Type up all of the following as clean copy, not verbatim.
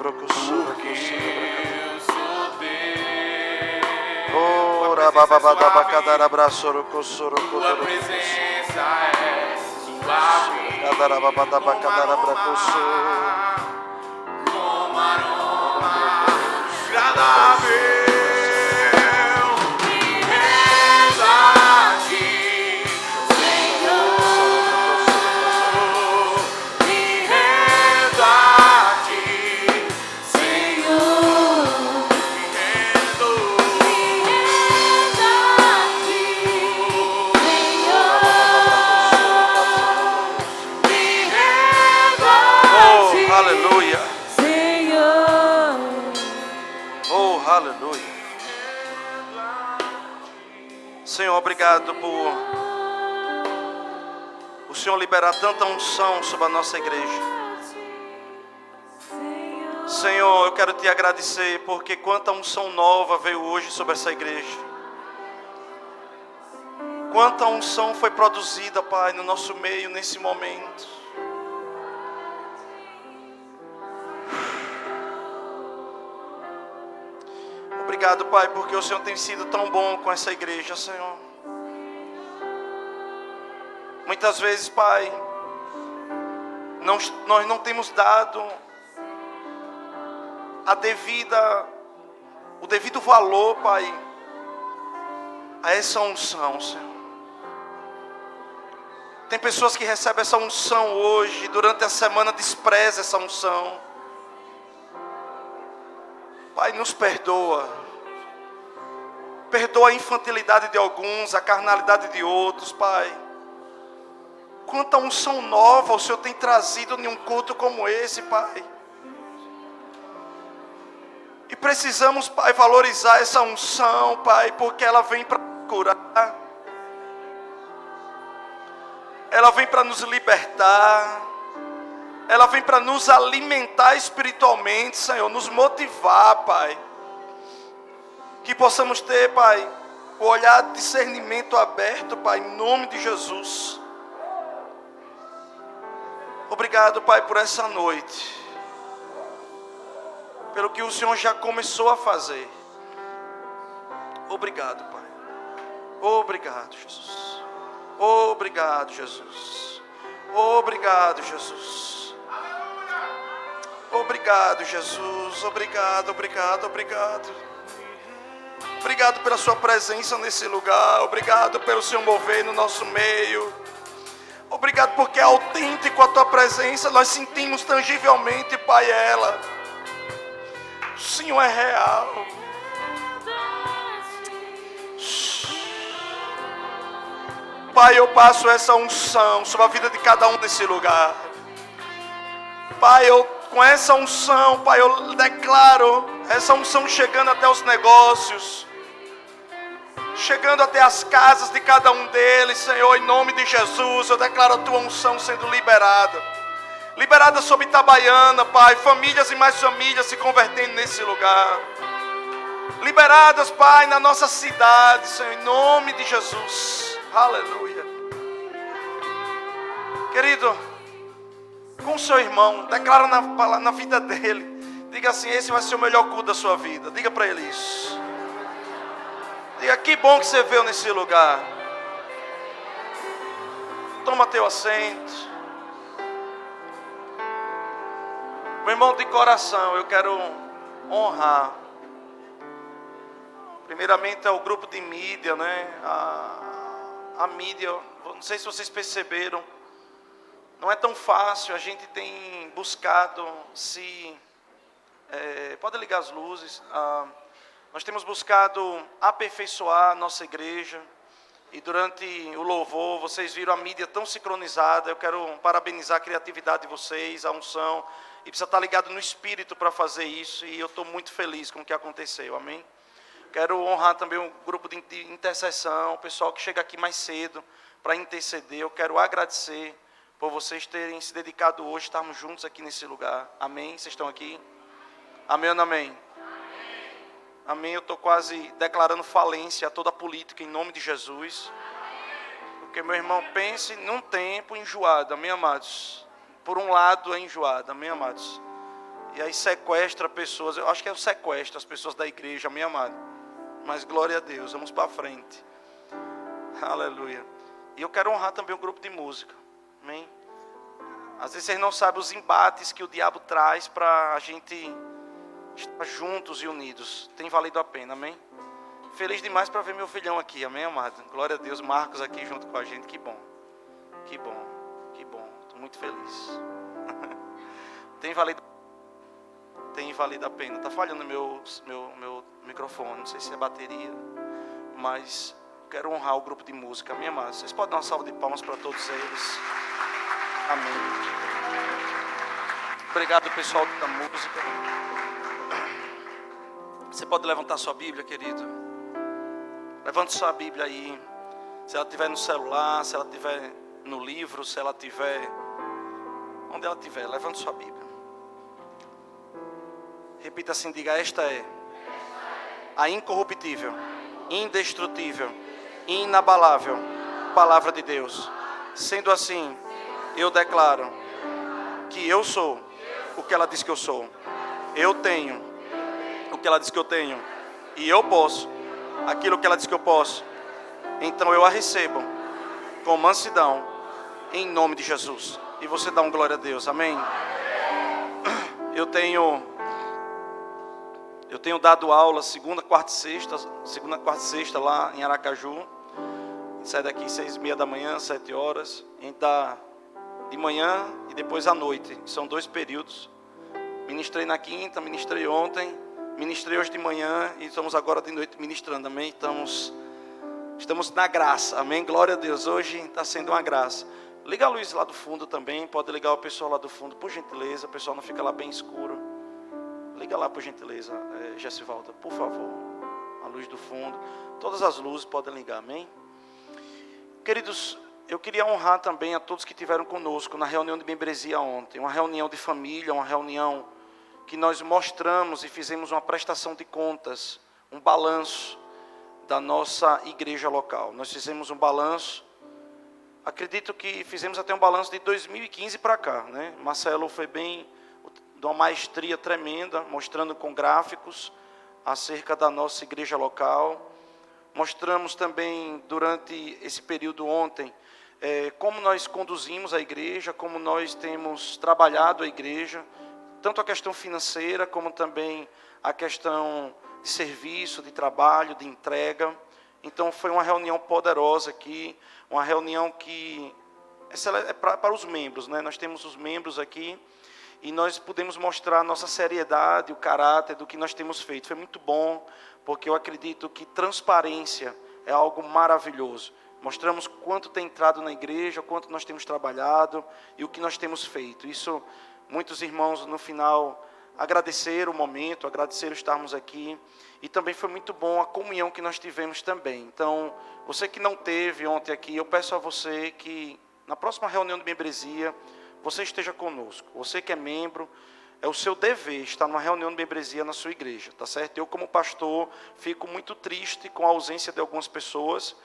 Porque eu sou teu. Ora bababada bacadara braçoro cossoro tua presença é suave. Cadara babada bacadara bracosso. Como aroma agradável. Aleluia. Senhor, obrigado por o Senhor liberar tanta unção sobre a nossa igreja. Senhor, eu quero te agradecer porque quanta unção nova veio hoje sobre essa igreja. Quanta unção foi produzida, Pai, no nosso meio nesse momento. Obrigado, Pai, porque o Senhor tem sido tão bom com essa igreja, Senhor. Muitas vezes, Pai, nós não temos dado o devido valor, Pai, a essa unção, Senhor. Tem pessoas que recebem essa unção hoje, durante a semana desprezam essa unção. Pai, nos perdoa. Perdoa a infantilidade de alguns, a carnalidade de outros, Pai. Quanta unção nova o Senhor tem trazido em um culto como esse, Pai. E precisamos, Pai, valorizar essa unção, Pai, porque ela vem para curar. Ela vem para nos libertar. Ela vem para nos alimentar espiritualmente, Senhor, nos motivar, Pai. Que possamos ter, Pai, o olhar de discernimento aberto, Pai, em nome de Jesus. Obrigado, Pai, por essa noite. Pelo que o Senhor já começou a fazer. Obrigado, Pai. Obrigado, Jesus. Obrigado, Jesus. Obrigado, Jesus. Obrigado, Jesus. Obrigado, obrigado, obrigado. Obrigado pela sua presença nesse lugar. Obrigado pelo seu mover no nosso meio. Obrigado porque é autêntico a tua presença. Nós sentimos tangivelmente, Pai, ela. O Senhor é real. Pai, eu passo essa unção sobre a vida de cada um nesse lugar. Pai, com essa unção, Pai, eu declaro essa unção chegando até os negócios, chegando até as casas de cada um deles, Senhor, em nome de Jesus. Eu declaro a tua unção sendo liberada. Liberada sobre Itabaiana, Pai, famílias e mais famílias se convertendo nesse lugar. Liberadas, Pai, na nossa cidade, Senhor, em nome de Jesus. Aleluia. Querido, com o seu irmão, declara na vida dele. Diga assim: esse vai ser o melhor culto da sua vida. Diga para ele isso. Diga: que bom que você veio nesse lugar. Toma teu assento. Meu irmão, de coração, eu quero honrar. Primeiramente é o grupo de mídia, né? A mídia, não sei se vocês perceberam, não é tão fácil. A gente tem buscado pode ligar as luzes. Nós temos buscado aperfeiçoar a nossa igreja. E durante o louvor, vocês viram a mídia tão sincronizada. Eu quero parabenizar a criatividade de vocês, a unção. E precisa estar ligado no Espírito para fazer isso. E eu estou muito feliz com o que aconteceu, amém? Quero honrar também o grupo de intercessão, o pessoal que chega aqui mais cedo para interceder. Eu quero agradecer por vocês terem se dedicado hoje, estarmos juntos aqui nesse lugar. Amém? Vocês estão aqui? Amém ou não amém? Amém. Eu estou quase declarando falência a toda a política em nome de Jesus. Porque, meu irmão, pense num tempo enjoado, amém, amados? Por um lado é enjoado, amém, amados? E aí sequestra pessoas. Eu acho que é o sequestro, as pessoas da igreja, amém, amado? Mas glória a Deus, vamos para frente. Aleluia. E eu quero honrar também o grupo de música. Amém? Às vezes vocês não sabem os embates que o diabo traz para a gente estar juntos e unidos. Tem valido a pena, amém? Feliz demais para ver meu filhão aqui, amém, amado? Glória a Deus, Marcos aqui junto com a gente, que bom. Que bom, que bom. Estou muito feliz. Tem valido a pena. Está falhando meu microfone, não sei se é bateria, mas quero honrar o grupo de música, amém, amado? Vocês podem dar uma salva de palmas para todos eles. Amém. Obrigado, pessoal da música. Você pode levantar sua Bíblia, querido? Levante sua Bíblia aí. Se ela estiver no celular, se ela estiver no livro, se ela estiver onde ela estiver, levante sua Bíblia. Repita assim, diga: esta é a incorruptível, indestrutível, inabalável palavra de Deus. Sendo assim, eu declaro que eu sou o que ela diz que eu sou. Eu tenho o que ela diz que eu tenho. E eu posso aquilo que ela diz que eu posso. Então eu a recebo com mansidão, em nome de Jesus. E você dá um glória a Deus, amém? Eu tenho dado aula segunda, quarta e sexta lá em Aracaju. Sai daqui 6h30 da manhã, 7 horas. A gente dá de manhã e depois à noite. São 2 períodos. Ministrei na quinta, ministrei ontem, ministrei hoje de manhã e estamos agora de noite ministrando, amém? Estamos na graça, amém? Glória a Deus, hoje está sendo uma graça. Liga a luz lá do fundo também, pode ligar o pessoal lá do fundo, por gentileza, o pessoal não fica lá bem escuro. Liga lá, por gentileza, Jessivalda, por favor, a luz do fundo. Todas as luzes podem ligar, amém? Queridos, eu queria honrar também a todos que estiveram conosco na reunião de membresia ontem. Uma reunião de família, uma reunião que nós mostramos e fizemos uma prestação de contas, um balanço da nossa igreja local. Nós fizemos um balanço, acredito que fizemos até um balanço de 2015 para cá, né? Marcelo foi bem, de uma maestria tremenda, mostrando com gráficos acerca da nossa igreja local. Mostramos também durante esse período ontem como nós conduzimos a igreja, como nós temos trabalhado a igreja, tanto a questão financeira como também a questão de serviço, de trabalho, de entrega. Então foi uma reunião poderosa aqui, uma reunião que é para os membros, né? Nós temos os membros aqui e nós pudemos mostrar a nossa seriedade, o caráter do que nós temos feito. Foi muito bom, porque eu acredito que transparência é algo maravilhoso. Mostramos quanto tem entrado na igreja, quanto nós temos trabalhado e o que nós temos feito. Isso, muitos irmãos no final agradeceram o momento, agradeceram estarmos aqui. E também foi muito bom a comunhão que nós tivemos também. Então, você que não teve ontem aqui, eu peço a você que na próxima reunião de membresia, você esteja conosco. Você que é membro, é o seu dever estar numa reunião de membresia na sua igreja, tá certo? Eu, como pastor, fico muito triste com a ausência de algumas pessoas,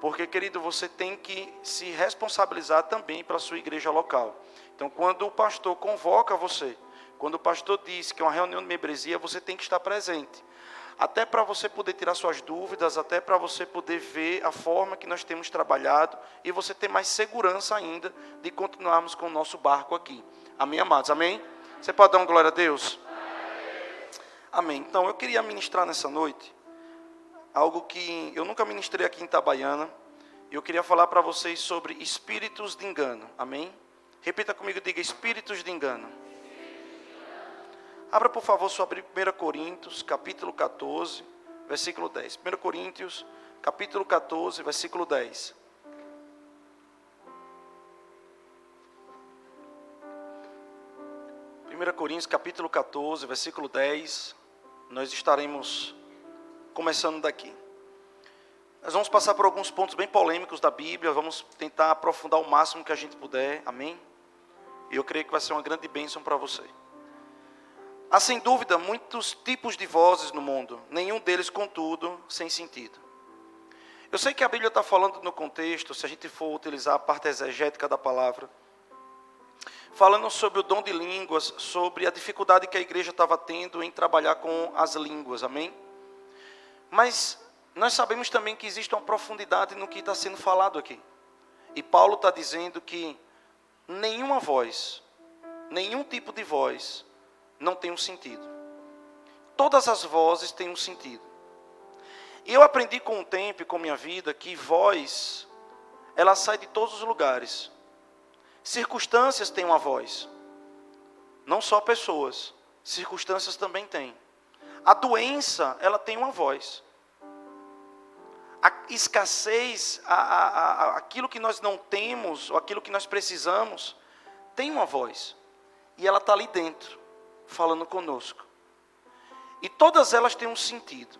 porque, querido, você tem que se responsabilizar também pela sua igreja local. Então, quando o pastor convoca você, quando o pastor diz que é uma reunião de membresia, você tem que estar presente. Até para você poder tirar suas dúvidas, até para você poder ver a forma que nós temos trabalhado e você ter mais segurança ainda de continuarmos com o nosso barco aqui. Amém, amados? Amém? Você pode dar uma glória a Deus? Amém. Então, eu queria ministrar nessa noite algo que eu nunca ministrei aqui em Itabaiana. Eu queria falar para vocês sobre espíritos de engano. Amém? Repita comigo, diga: espíritos de engano. Abra, por favor, sua Bíblia, 1 Coríntios, capítulo 14, versículo 10. 1 Coríntios, capítulo 14, versículo 10. Coríntios, capítulo 14, versículo 10. Nós estaremos começando daqui. Nós vamos passar por alguns pontos bem polêmicos da Bíblia. Vamos tentar aprofundar o máximo que a gente puder. Amém? E eu creio que vai ser uma grande bênção para você. Há sem dúvida muitos tipos de vozes no mundo, nenhum deles, contudo, sem sentido. Eu sei que a Bíblia está falando no contexto, se a gente for utilizar a parte exegética da palavra, falando sobre o dom de línguas, sobre a dificuldade que a igreja estava tendo em trabalhar com as línguas, amém? Mas nós sabemos também que existe uma profundidade no que está sendo falado aqui. E Paulo está dizendo que nenhuma voz, nenhum tipo de voz não tem um sentido. Todas as vozes têm um sentido. E eu aprendi com o tempo e com a minha vida que voz, ela sai de todos os lugares. Circunstâncias têm uma voz. Não só pessoas, circunstâncias também têm. A doença, ela tem uma voz. A escassez, aquilo que nós não temos, ou aquilo que nós precisamos, tem uma voz. E ela está ali dentro, falando conosco. E todas elas têm um sentido.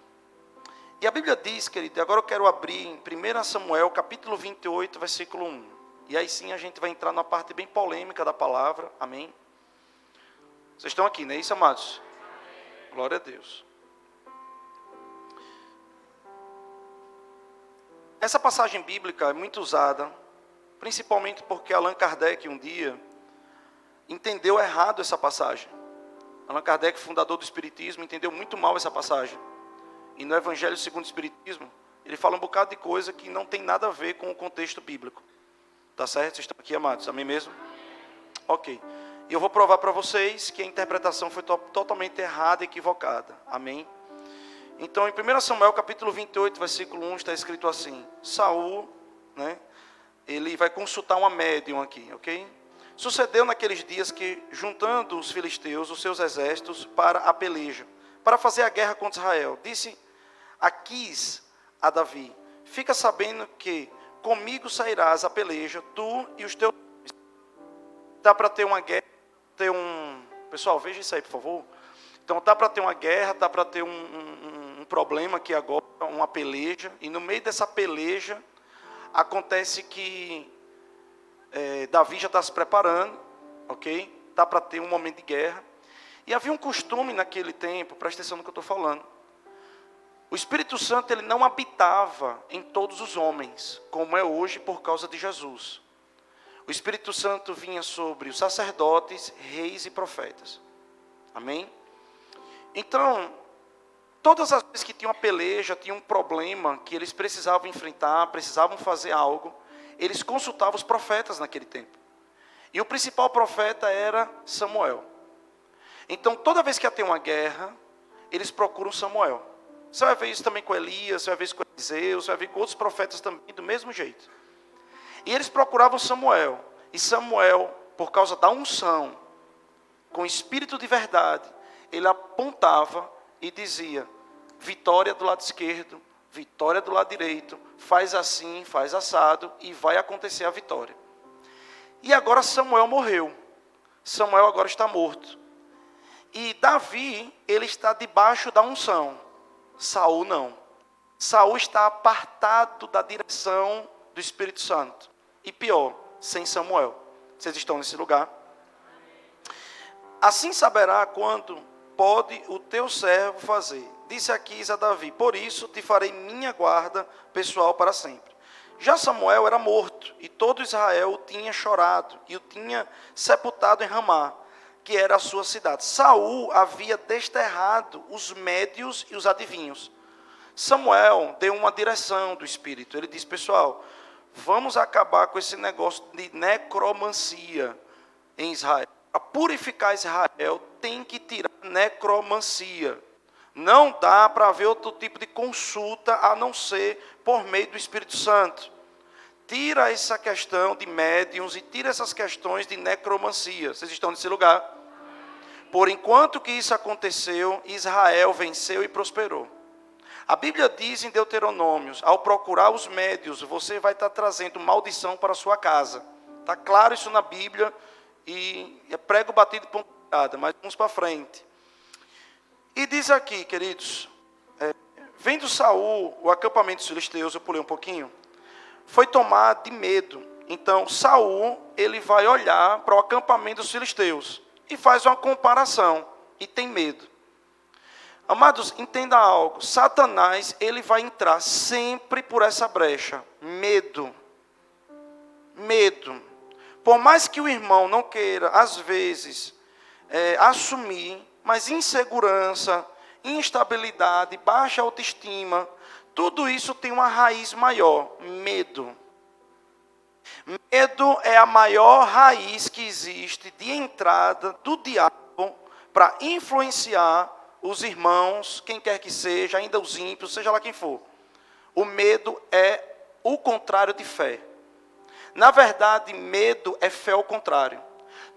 E a Bíblia diz, querido, agora eu quero abrir em 1 Samuel, capítulo 28, versículo 1. E aí sim a gente vai entrar numa parte bem polêmica da palavra, amém? Vocês estão aqui, não é isso, amados? Glória a Deus. Essa passagem bíblica é muito usada, principalmente porque Allan Kardec um dia entendeu errado essa passagem. Allan Kardec, fundador do Espiritismo, entendeu muito mal essa passagem. E no Evangelho segundo o Espiritismo, ele fala um bocado de coisa que não tem nada a ver com o contexto bíblico. Tá certo? Vocês estão aqui, amados? Amém mesmo? Ok. E eu vou provar para vocês que a interpretação foi totalmente errada e equivocada. Amém? Então, em 1 Samuel, capítulo 28, versículo 1, está escrito assim. Saul, né, ele vai consultar uma médium aqui, ok? Sucedeu naqueles dias que, juntando os filisteus, os seus exércitos, para a peleja, para fazer a guerra contra Israel, disse Aquis a Davi, fica sabendo que comigo sairás a peleja, tu e os teus... Dá para ter uma guerra, Pessoal, veja isso aí, por favor. Então, dá para ter uma guerra, dá para ter um problema aqui agora, uma peleja, e no meio dessa peleja, acontece que Davi já está se preparando, ok? Dá para ter um momento de guerra. E havia um costume naquele tempo, presta atenção no que eu estou falando. O Espírito Santo, ele não habitava em todos os homens, como é hoje por causa de Jesus. O Espírito Santo vinha sobre os sacerdotes, reis e profetas. Amém? Então, todas as vezes que tinha uma peleja, tinha um problema que eles precisavam enfrentar, precisavam fazer algo, eles consultavam os profetas naquele tempo. E o principal profeta era Samuel. Então, toda vez que ia ter uma guerra, eles procuram Samuel. Você vai ver isso também com Elias, você vai ver isso com Eliseu, você vai ver com outros profetas também, do mesmo jeito. E eles procuravam Samuel. E Samuel, por causa da unção, com espírito de verdade, ele apontava e dizia, vitória do lado esquerdo, vitória do lado direito, faz assim, faz assado, e vai acontecer a vitória. E agora Samuel morreu. Samuel agora está morto. E Davi, ele está debaixo da unção. Saul não. Saul está apartado da direção do Espírito Santo. E pior, sem Samuel. Vocês estão nesse lugar? Assim saberá quando pode o teu servo fazer. Disse Aquis a Davi, por isso te farei minha guarda pessoal para sempre. Já Samuel era morto, e todo Israel o tinha chorado, e o tinha sepultado em Ramá, que era a sua cidade. Saul havia desterrado os médios e os adivinhos. Samuel deu uma direção do Espírito. Ele disse, pessoal, vamos acabar com esse negócio de necromancia em Israel. Para purificar Israel, tem que tirar necromancia. Não dá para haver outro tipo de consulta, a não ser por meio do Espírito Santo. Tira essa questão de médiuns e tira essas questões de necromancia. Vocês estão nesse lugar? Por enquanto que isso aconteceu, Israel venceu e prosperou. A Bíblia diz em Deuteronômios, ao procurar os médios, você vai estar trazendo maldição para a sua casa. Está claro isso na Bíblia e é prego batido por pontada, mas vamos para frente. E diz aqui, queridos, vendo Saul, o acampamento dos filisteus, eu pulei um pouquinho, foi tomado de medo. Então Saul, ele vai olhar para o acampamento dos filisteus e faz uma comparação e tem medo. Amados, entenda algo, Satanás, ele vai entrar sempre por essa brecha, medo. Medo. por mais que o irmão não queira, às vezes, assumir, mas insegurança, instabilidade, baixa autoestima, tudo isso tem uma raiz maior, medo. Medo é a maior raiz que existe de entrada do diabo para influenciar os irmãos, quem quer que seja, ainda os ímpios, seja lá quem for. O medo é o contrário de fé. Na verdade, medo é fé ao contrário.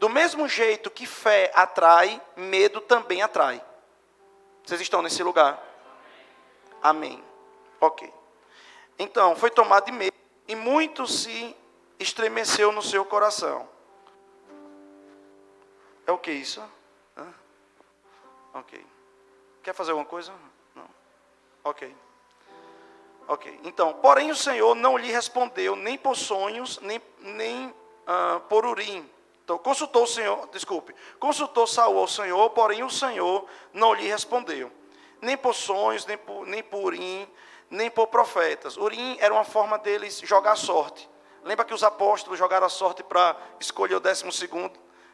Do mesmo jeito que fé atrai, medo também atrai. Vocês estão nesse lugar? Amém. Ok. Então, foi tomado de medo e muito se estremeceu no seu coração. É o que isso? Ok. Quer fazer alguma coisa? Não. Ok. Ok. Então, porém o Senhor não lhe respondeu nem por sonhos, nem por Urim. Então, consultou Saul ao Senhor, porém o Senhor não lhe respondeu. Nem por sonhos, nem por Urim, nem por profetas. Urim era uma forma deles jogar sorte. Lembra que os apóstolos jogaram a sorte para escolher o 12º?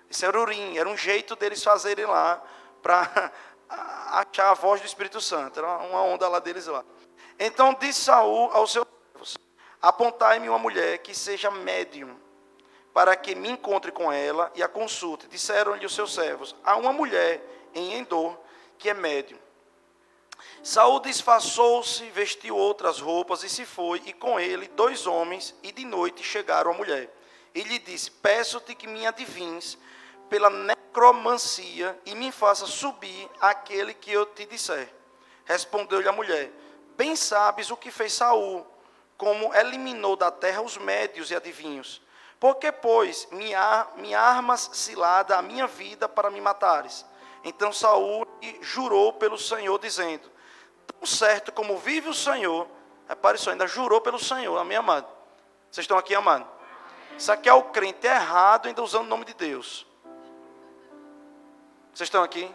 Isso era Urim, era um jeito deles fazerem lá para achar a voz do Espírito Santo. Era uma onda lá deles lá. Então disse Saul aos seus servos: apontai-me uma mulher que seja médium, para que me encontre com ela e a consulte. Disseram-lhe os seus servos: há uma mulher em Endor que é médium. Saul disfarçou-se, vestiu outras roupas e se foi, e com ele 2 homens, e de noite chegaram a mulher. E lhe disse: peço-te que me adivinhes pela necromancia e me faça subir aquele que eu te disser. Respondeu-lhe a mulher: bem sabes o que fez Saul, como eliminou da terra os médios e adivinhos. Porque, pois, me armas cilada a minha vida para me matares. Então Saul jurou pelo Senhor, dizendo: tão certo como vive o Senhor, repare só, ainda jurou pelo Senhor, amém, amado? Vocês estão aqui, amado? Isso aqui é o crente errado, ainda usando o nome de Deus. Vocês estão aqui?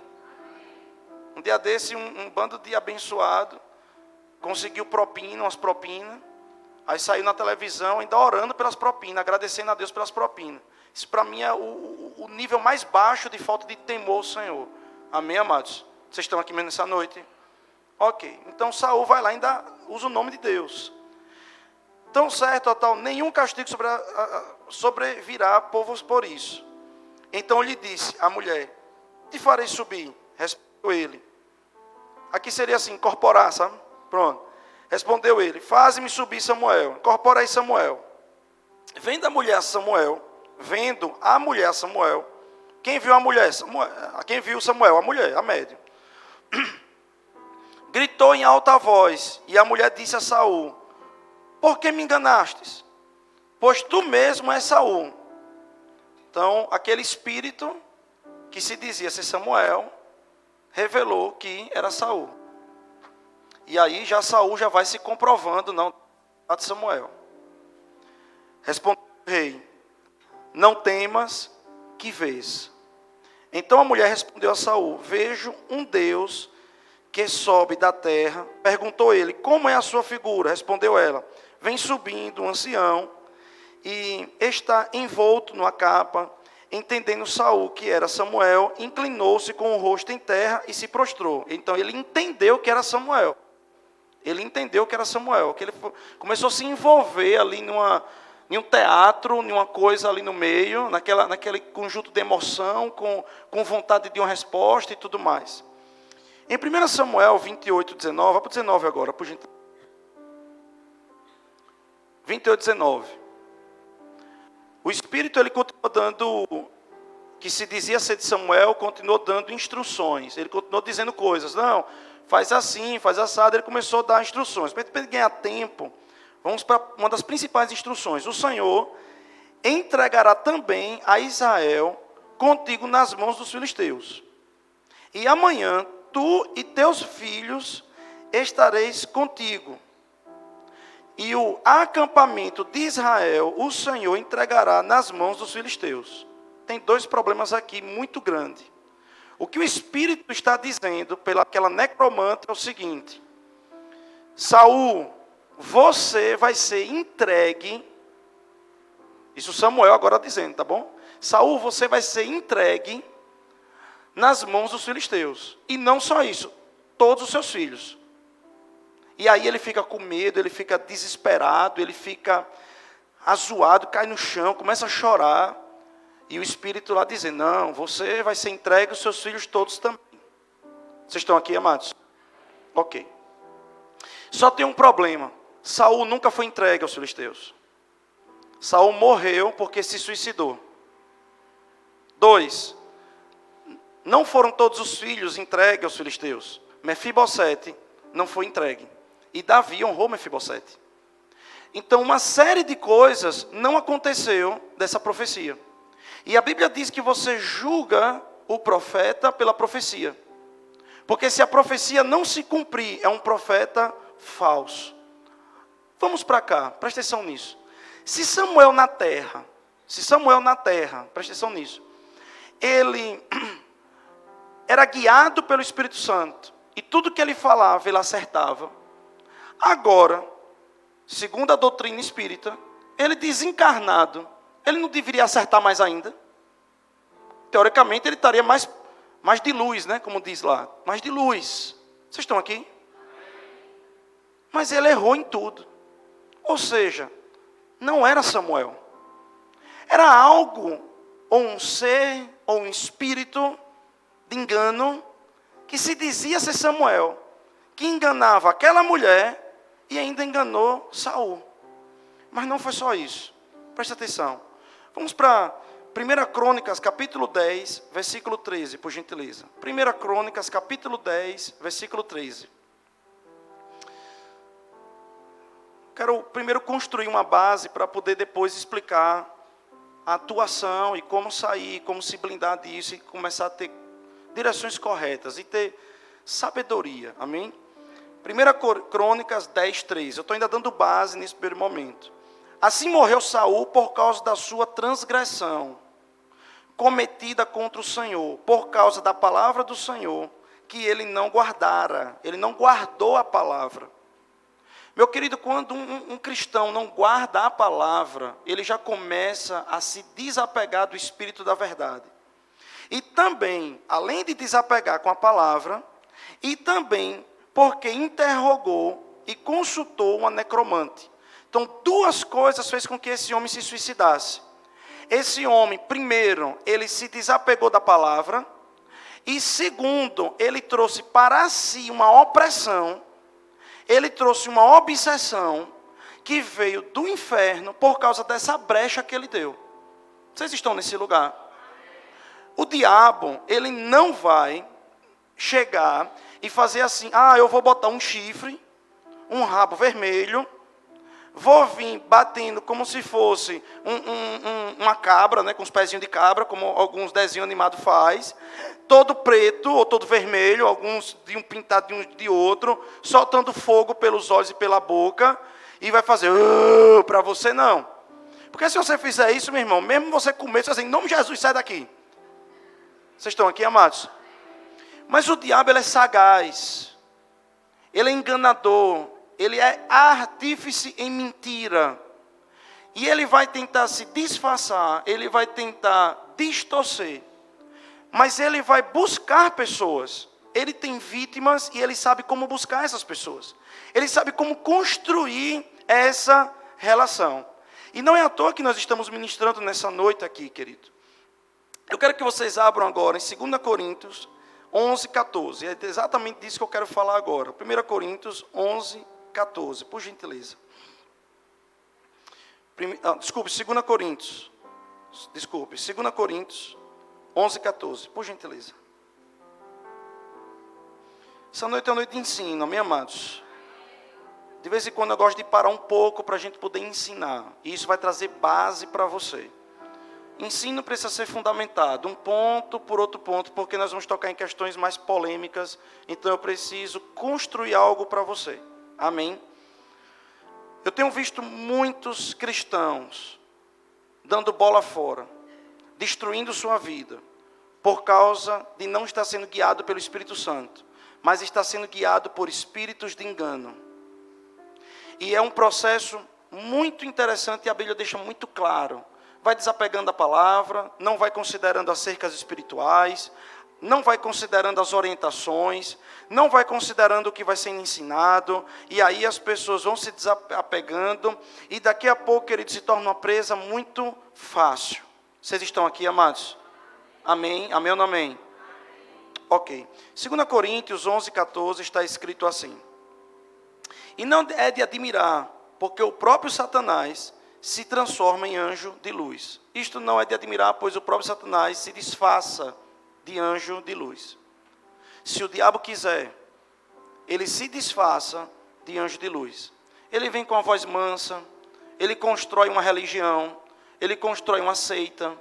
Um dia desse, um bando de abençoado conseguiu umas propinas, aí saiu na televisão ainda orando pelas propinas, agradecendo a Deus pelas propinas. Isso para mim é o nível mais baixo de falta de temor ao Senhor. Amém, amados? Vocês estão aqui mesmo nessa noite? Ok, então Saul vai lá e ainda usa o nome de Deus. Tão certo, tal, nenhum castigo sobrevirá a povos por isso. Então lhe disse a mulher: te farei subir. Respondeu ele. Aqui seria assim, incorporar, sabe? Pronto. Respondeu ele: faze-me subir Samuel. Incorpora aí Samuel. Vendo a mulher Samuel. Quem viu a mulher? Quem viu Samuel? A mulher, a médium. Gritou em alta voz, e a mulher disse a Saul: por que me enganastes? Pois tu mesmo és Saul. Então, aquele espírito que se dizia ser Samuel, revelou que era Saul. E aí Saul vai se comprovando, não de Samuel. Respondeu o rei: não temas, que vês? Então a mulher respondeu a Saul: vejo um Deus que sobe da terra. Perguntou ele: como é a sua figura? Respondeu ela: vem subindo um ancião e está envolto numa capa. Entendendo Saul que era Samuel, inclinou-se com o rosto em terra e se prostrou. Então ele entendeu que era Samuel. Que ele começou a se envolver ali em um teatro, em uma coisa ali no meio, naquele conjunto de emoção, com vontade de uma resposta e tudo mais. Em 1 Samuel 28, 19, vai para o 19 agora, por gentileza. 28, 19. O Espírito, ele continuou dando, que se dizia ser de Samuel, continuou dando instruções. Ele continuou dizendo coisas. Não, faz assim, faz assado. Ele começou a dar instruções. Para ganhar tempo, vamos para uma das principais instruções. O Senhor entregará também a Israel contigo nas mãos dos filisteus. E amanhã, tu e teus filhos estareis contigo. E o acampamento de Israel, o Senhor entregará nas mãos dos filisteus. Tem 2 problemas aqui muito grandes. O que o Espírito está dizendo pelaquela necromante é o seguinte: Saul, você vai ser entregue. Isso Samuel agora dizendo, tá bom? Saul, você vai ser entregue nas mãos dos filisteus. E não só isso, todos os seus filhos. E aí ele fica com medo, ele fica desesperado, ele fica azuado, cai no chão, começa a chorar. E o Espírito lá dizendo, não, você vai ser entregue os seus filhos todos também. Vocês estão aqui, amados? Ok. Só tem um problema. Saul nunca foi entregue aos filisteus. Saul morreu porque se suicidou. 2. Não foram todos os filhos entregues aos filisteus. Mefibosete não foi entregue. E Davi honrou Mefibosete. Então, uma série de coisas não aconteceu dessa profecia. E a Bíblia diz que você julga o profeta pela profecia. Porque se a profecia não se cumprir, é um profeta falso. Vamos para cá, presta atenção nisso. Se Samuel na terra, presta atenção nisso, ele era guiado pelo Espírito Santo, e tudo que ele falava, ele acertava. Agora, segundo a doutrina espírita, ele desencarnado, ele não deveria acertar mais ainda? Teoricamente, ele estaria mais de luz, né? Como diz lá, mais de luz. Vocês estão aqui? Mas ele errou em tudo. Ou seja, não era Samuel. Era algo, ou um ser, ou um espírito de engano, que se dizia ser Samuel, que enganava aquela mulher e ainda enganou Saul. Mas não foi só isso. Presta atenção. Vamos para 1 Crônicas, capítulo 10, versículo 13, por gentileza. 1 Crônicas, capítulo 10, versículo 13. Quero primeiro construir uma base para poder depois explicar a atuação e como sair, como se blindar disso e começar a ter direções corretas e ter sabedoria. Amém? 1 Crônicas 10, 13. Eu estou ainda dando base nesse primeiro momento. Assim morreu Saul por causa da sua transgressão cometida contra o Senhor, por causa da palavra do Senhor, que ele não guardara. Ele não guardou a palavra. Meu querido, quando um cristão não guarda a palavra, ele já começa a se desapegar do Espírito da verdade. E também, além de desapegar com a palavra, e também porque interrogou e consultou uma necromante. Então, duas coisas fez com que esse homem se suicidasse. Esse homem, primeiro, ele se desapegou da palavra. E segundo, ele trouxe para si uma opressão. Ele trouxe uma obsessão que veio do inferno por causa dessa brecha que ele deu. Vocês estão nesse lugar? O diabo, ele não vai chegar e fazer assim, eu vou botar um chifre, um rabo vermelho, vou vir batendo como se fosse uma cabra, né, com os pezinhos de cabra, como alguns desenhos animados faz, todo preto ou todo vermelho, alguns de um pintado de um de outro, soltando fogo pelos olhos e pela boca, e vai fazer para você, não. Porque se você fizer isso, meu irmão, mesmo você comer, você vai dizer, em nome de Jesus, sai daqui. Vocês estão aqui, amados? Mas o diabo, ele é sagaz, ele é enganador, ele é artífice em mentira. E ele vai tentar se disfarçar, ele vai tentar distorcer. Mas ele vai buscar pessoas. Ele tem vítimas e ele sabe como buscar essas pessoas. Ele sabe como construir essa relação. E não é à toa que nós estamos ministrando nessa noite aqui, querido. Eu quero que vocês abram agora em 2 Coríntios 11, 14. É exatamente disso que eu quero falar agora. 1 Coríntios 11, 14, por gentileza. Desculpe, 2 Coríntios. 2 Coríntios 11, 14, por gentileza. Essa noite é uma noite de ensino, amém, amados? De vez em quando eu gosto de parar um pouco para a gente poder ensinar. E isso vai trazer base para você. Ensino precisa ser fundamentado, um ponto por outro ponto, porque nós vamos tocar em questões mais polêmicas. Então eu preciso construir algo para você. Amém? Eu tenho visto muitos cristãos dando bola fora, destruindo sua vida, por causa de não estar sendo guiado pelo Espírito Santo, mas está sendo guiado por espíritos de engano. E é um processo muito interessante e a Bíblia deixa muito claro. vai desapegando da palavra, não vai considerando as cercas espirituais, não vai considerando as orientações, não vai considerando o que vai sendo ensinado, e aí as pessoas vão se desapegando, e daqui a pouco, querido, se torna uma presa muito fácil. Vocês estão aqui, amados? Amém? Amém ou não amém? Ok. 2 Coríntios 11, 14 está escrito assim: e não é de admirar, porque o próprio Satanás se transforma em anjo de luz. Isto não é de admirar, pois o próprio Satanás se disfarça de anjo de luz. Se o diabo quiser, ele se disfarça de anjo de luz. Ele vem com a voz mansa, ele constrói uma religião, ele constrói uma seita,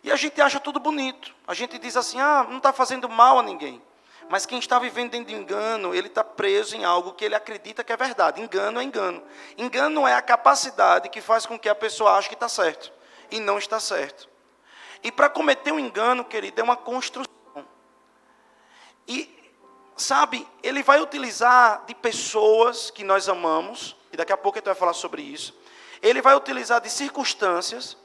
e a gente acha tudo bonito. A gente diz assim, não está fazendo mal a ninguém. Mas quem está vivendo dentro de engano, ele está preso em algo que ele acredita que é verdade. Engano é engano. Engano é a capacidade que faz com que a pessoa ache que está certo, e não está certo. E para cometer um engano, querido, é uma construção. E, sabe, ele vai utilizar de pessoas que nós amamos, e daqui a pouco ele vai falar sobre isso. Ele vai utilizar de circunstâncias,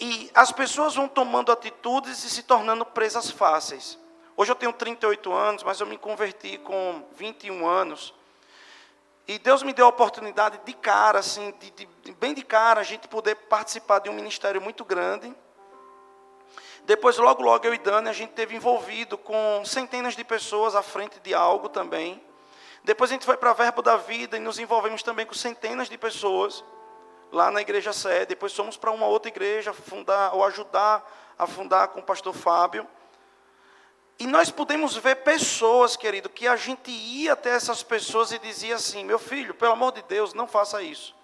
e as pessoas vão tomando atitudes e se tornando presas fáceis. Hoje eu tenho 38 anos, mas eu me converti com 21 anos. E Deus me deu a oportunidade de cara, assim, bem de cara, a gente poder participar de um ministério muito grande. Depois, logo eu e Dani, a gente esteve envolvido com centenas de pessoas à frente de algo também. Depois a gente foi para Verbo da Vida e nos envolvemos também com centenas de pessoas lá na igreja sede. Depois fomos para uma outra igreja fundar ou ajudar a fundar com o pastor Fábio. E nós pudemos ver pessoas, querido, que a gente ia até essas pessoas e dizia assim, meu filho, pelo amor de Deus, não faça isso.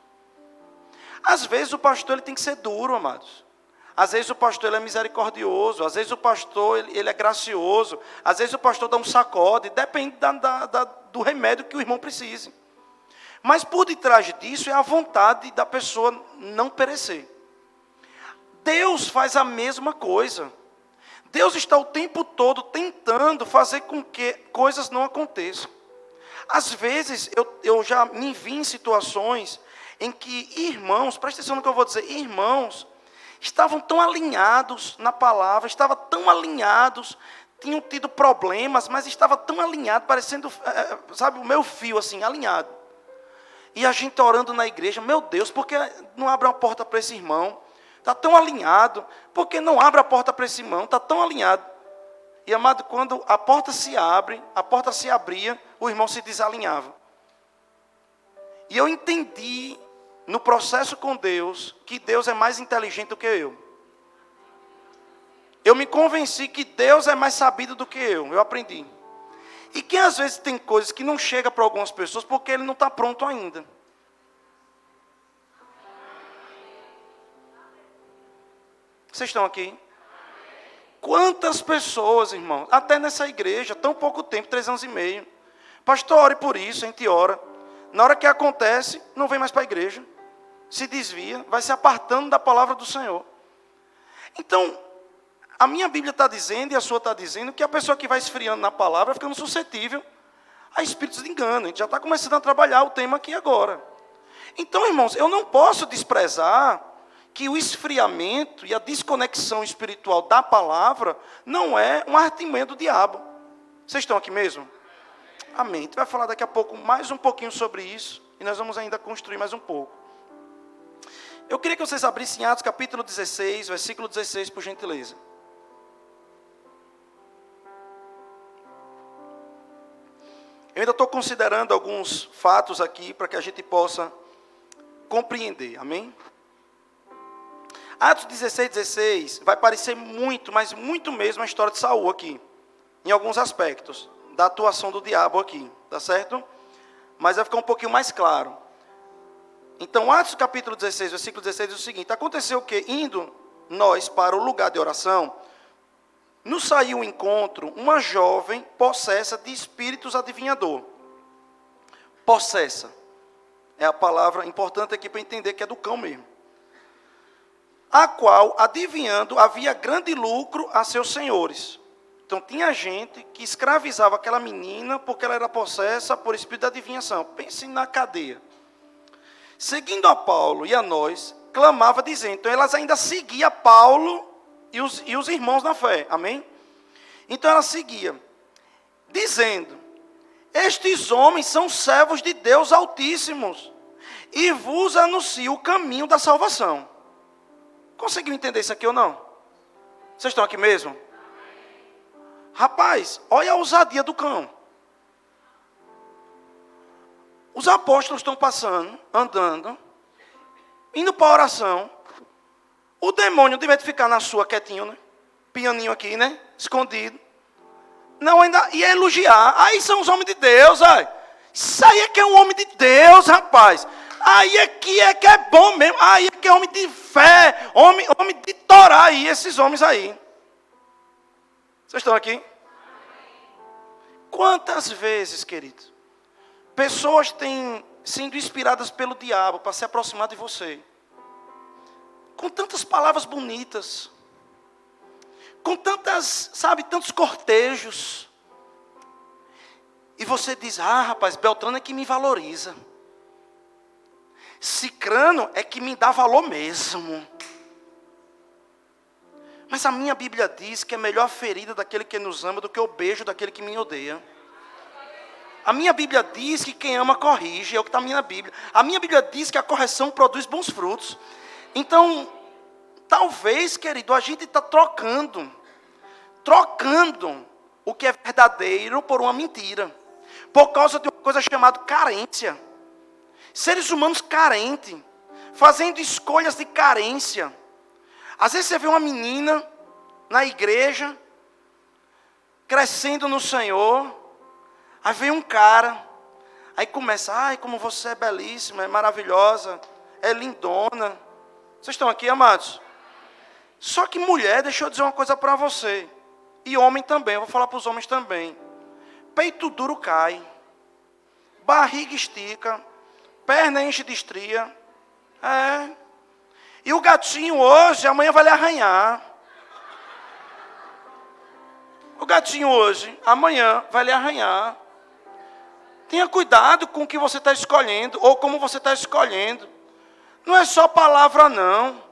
Às vezes o pastor ele tem que ser duro, amados. Às vezes o pastor ele é misericordioso, às vezes o pastor ele é gracioso, às vezes o pastor dá um sacode, depende do remédio que o irmão precise. Mas por detrás disso é a vontade da pessoa não perecer. Deus faz a mesma coisa. Deus está o tempo todo tentando fazer com que coisas não aconteçam. Às vezes eu já me vi em situações em que irmãos, presta atenção no que eu vou dizer, irmãos, estavam tão alinhados na palavra, estavam tão alinhados, tinham tido problemas, mas estava tão alinhado, parecendo, sabe, o meu fio assim, alinhado. E a gente orando na igreja, meu Deus, por que não abre uma porta para esse irmão? Está tão alinhado, por que não abre a porta para esse irmão? Está tão alinhado. E amado, quando a porta se abre, a porta se abria, o irmão se desalinhava. E eu entendi, no processo com Deus, que Deus é mais inteligente do que eu. Eu me convenci que Deus é mais sabido do que eu aprendi. E que às vezes tem coisas que não chegam para algumas pessoas porque ele não está pronto ainda. Vocês estão aqui? Quantas pessoas, irmão, até nessa igreja, tão pouco tempo, 3 anos e meio. Pastor, ore por isso, a gente ora. Na hora que acontece, não vem mais para a igreja. Se desvia, vai se apartando da palavra do Senhor. Então, a minha Bíblia está dizendo, e a sua está dizendo, que a pessoa que vai esfriando na palavra, vai ficando suscetível a espíritos de engano. A gente já está começando a trabalhar o tema aqui agora. Então, irmãos, eu não posso desprezar que o esfriamento e a desconexão espiritual da palavra não é um artimanha do diabo. Vocês estão aqui mesmo? Amém. A gente vai falar daqui a pouco mais um pouquinho sobre isso, e nós vamos ainda construir mais um pouco. Eu queria que vocês abrissem Atos capítulo 16, versículo 16, por gentileza. Eu ainda estou considerando alguns fatos aqui para que a gente possa compreender, amém? Atos 16, 16 vai parecer muito, mas muito mesmo a história de Saul aqui, em alguns aspectos, da atuação do diabo aqui, tá certo? Mas vai ficar um pouquinho mais claro. Então, Atos capítulo 16, versículo 16 diz o seguinte: aconteceu que, indo nós para o lugar de oração, nos saiu ao encontro uma jovem possessa de espíritos adivinhador. Possessa. É a palavra importante aqui para entender que é do cão mesmo. A qual, adivinhando, havia grande lucro a seus senhores. Então, tinha gente que escravizava aquela menina porque ela era possessa por espírito de adivinhação. Pense na cadeia. Seguindo a Paulo e a nós, clamava dizendo. Então elas ainda seguiam Paulo e os irmãos na fé. Amém? Então ela seguia, dizendo: estes homens são servos de Deus Altíssimos, e vos anuncio o caminho da salvação. Conseguiu entender isso aqui ou não? Vocês estão aqui mesmo? Rapaz, olha a ousadia do cão. Os apóstolos estão passando, andando, indo para a oração. O demônio devia ficar na sua quietinho, né? Pianinho aqui, né? Escondido. Não, ainda ia elogiar. Aí são os homens de Deus, ai. Isso aí é que é um homem de Deus, rapaz. Aí é que é bom mesmo. Aí é que é homem de fé, homem de Torá aí, esses homens aí. Vocês estão aqui? Quantas vezes, queridos, pessoas têm sido inspiradas pelo diabo para se aproximar de você, com tantas palavras bonitas, com tantas, sabe, tantos cortejos, e você diz: ah, rapaz, Beltrano é que me valoriza, Cicrano é que me dá valor mesmo. Mas a minha Bíblia diz que é melhor a ferida daquele que nos ama do que o beijo daquele que me odeia. A minha Bíblia diz que quem ama corrige, é o que está na minha Bíblia. A minha Bíblia diz que a correção produz bons frutos. Então, talvez, querido, a gente está trocando o que é verdadeiro por uma mentira, por causa de uma coisa chamada carência. Seres humanos carentes, fazendo escolhas de carência. Às vezes você vê uma menina na igreja, crescendo no Senhor, aí vem um cara, aí começa: ai, como você é belíssima, é maravilhosa, é lindona. Vocês estão aqui, amados? Só que mulher, deixa eu dizer uma coisa para você, e homem também, eu vou falar para os homens também. Peito duro cai, barriga estica, perna enche de estria. E o gatinho hoje, amanhã vai lhe arranhar. O gatinho hoje, amanhã vai lhe arranhar. Tenha cuidado com o que você está escolhendo, ou como você está escolhendo. Não é só palavra, não.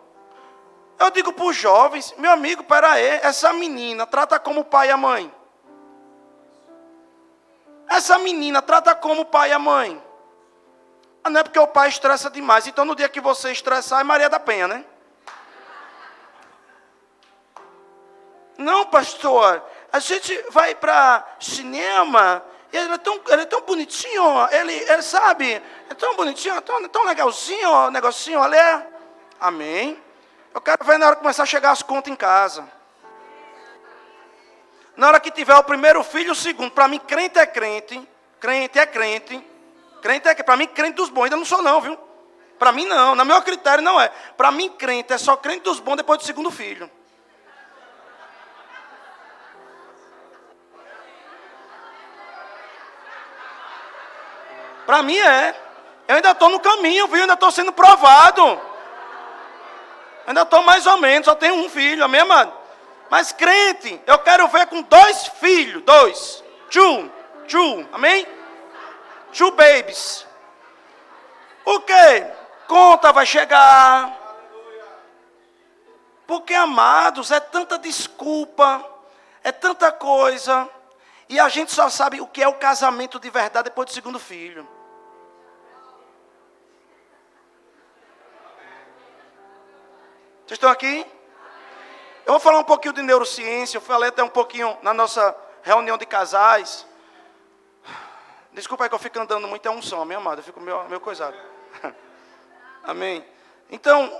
Eu digo para os jovens: meu amigo, peraí, essa menina trata como o pai e a mãe. Essa menina trata como o pai e a mãe. Não é porque o pai estressa demais. Então, no dia que você estressar, é Maria da Penha, né? Não, pastor. A gente vai para cinema. Ele é tão bonitinho. Ele sabe. É tão bonitinho, tão legalzinho o negocinho ali. Amém. Eu quero ver na hora que começar a chegar as contas em casa. Na hora que tiver o primeiro filho, o segundo. Para mim, crente é crente. Crente é crente. Crente é, para mim, crente dos bons, ainda não sou não, viu? Para mim não, no meu critério não é. Para mim, crente é só crente dos bons depois do segundo filho. Para mim é. Eu ainda estou no caminho, viu? Eu ainda estou sendo provado. Ainda estou mais ou menos, só tenho um filho, amém, amado? Mas crente, eu quero ver com 2 filhos, 2. Two, amém? 2 babies. O quê? Conta vai chegar. Porque, amados, é tanta desculpa, é tanta coisa, e a gente só sabe o que é o casamento de verdade depois do segundo filho. Vocês estão aqui? Eu vou falar um pouquinho de neurociência, eu falei até um pouquinho na nossa reunião de casais. Desculpa aí que eu fico andando muito, é unção, minha amada, eu fico meio coisado. Amém? Então,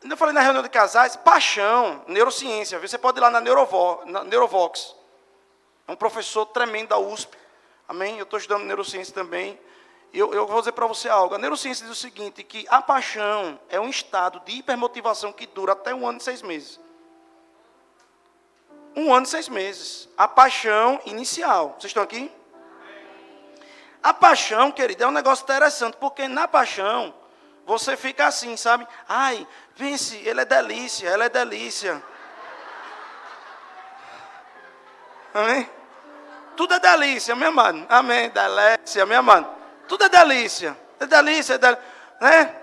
eu falei na reunião de casais, paixão, neurociência, viu? Você pode ir lá na Neurovox. É um professor tremendo da USP. Amém? Eu estou estudando neurociência também. E eu vou dizer para você algo. A neurociência diz o seguinte, que a paixão é um estado de hipermotivação que dura até 1 ano e 6 meses. 1 ano e 6 meses. A paixão inicial. Vocês estão aqui? A paixão, querido, é um negócio interessante, porque na paixão, você fica assim, sabe? Ai, pense, ele é delícia, ela é delícia. Amém? Tudo é delícia, meu amado. Amém, delícia, meu amado. Tudo é delícia. É delícia, né?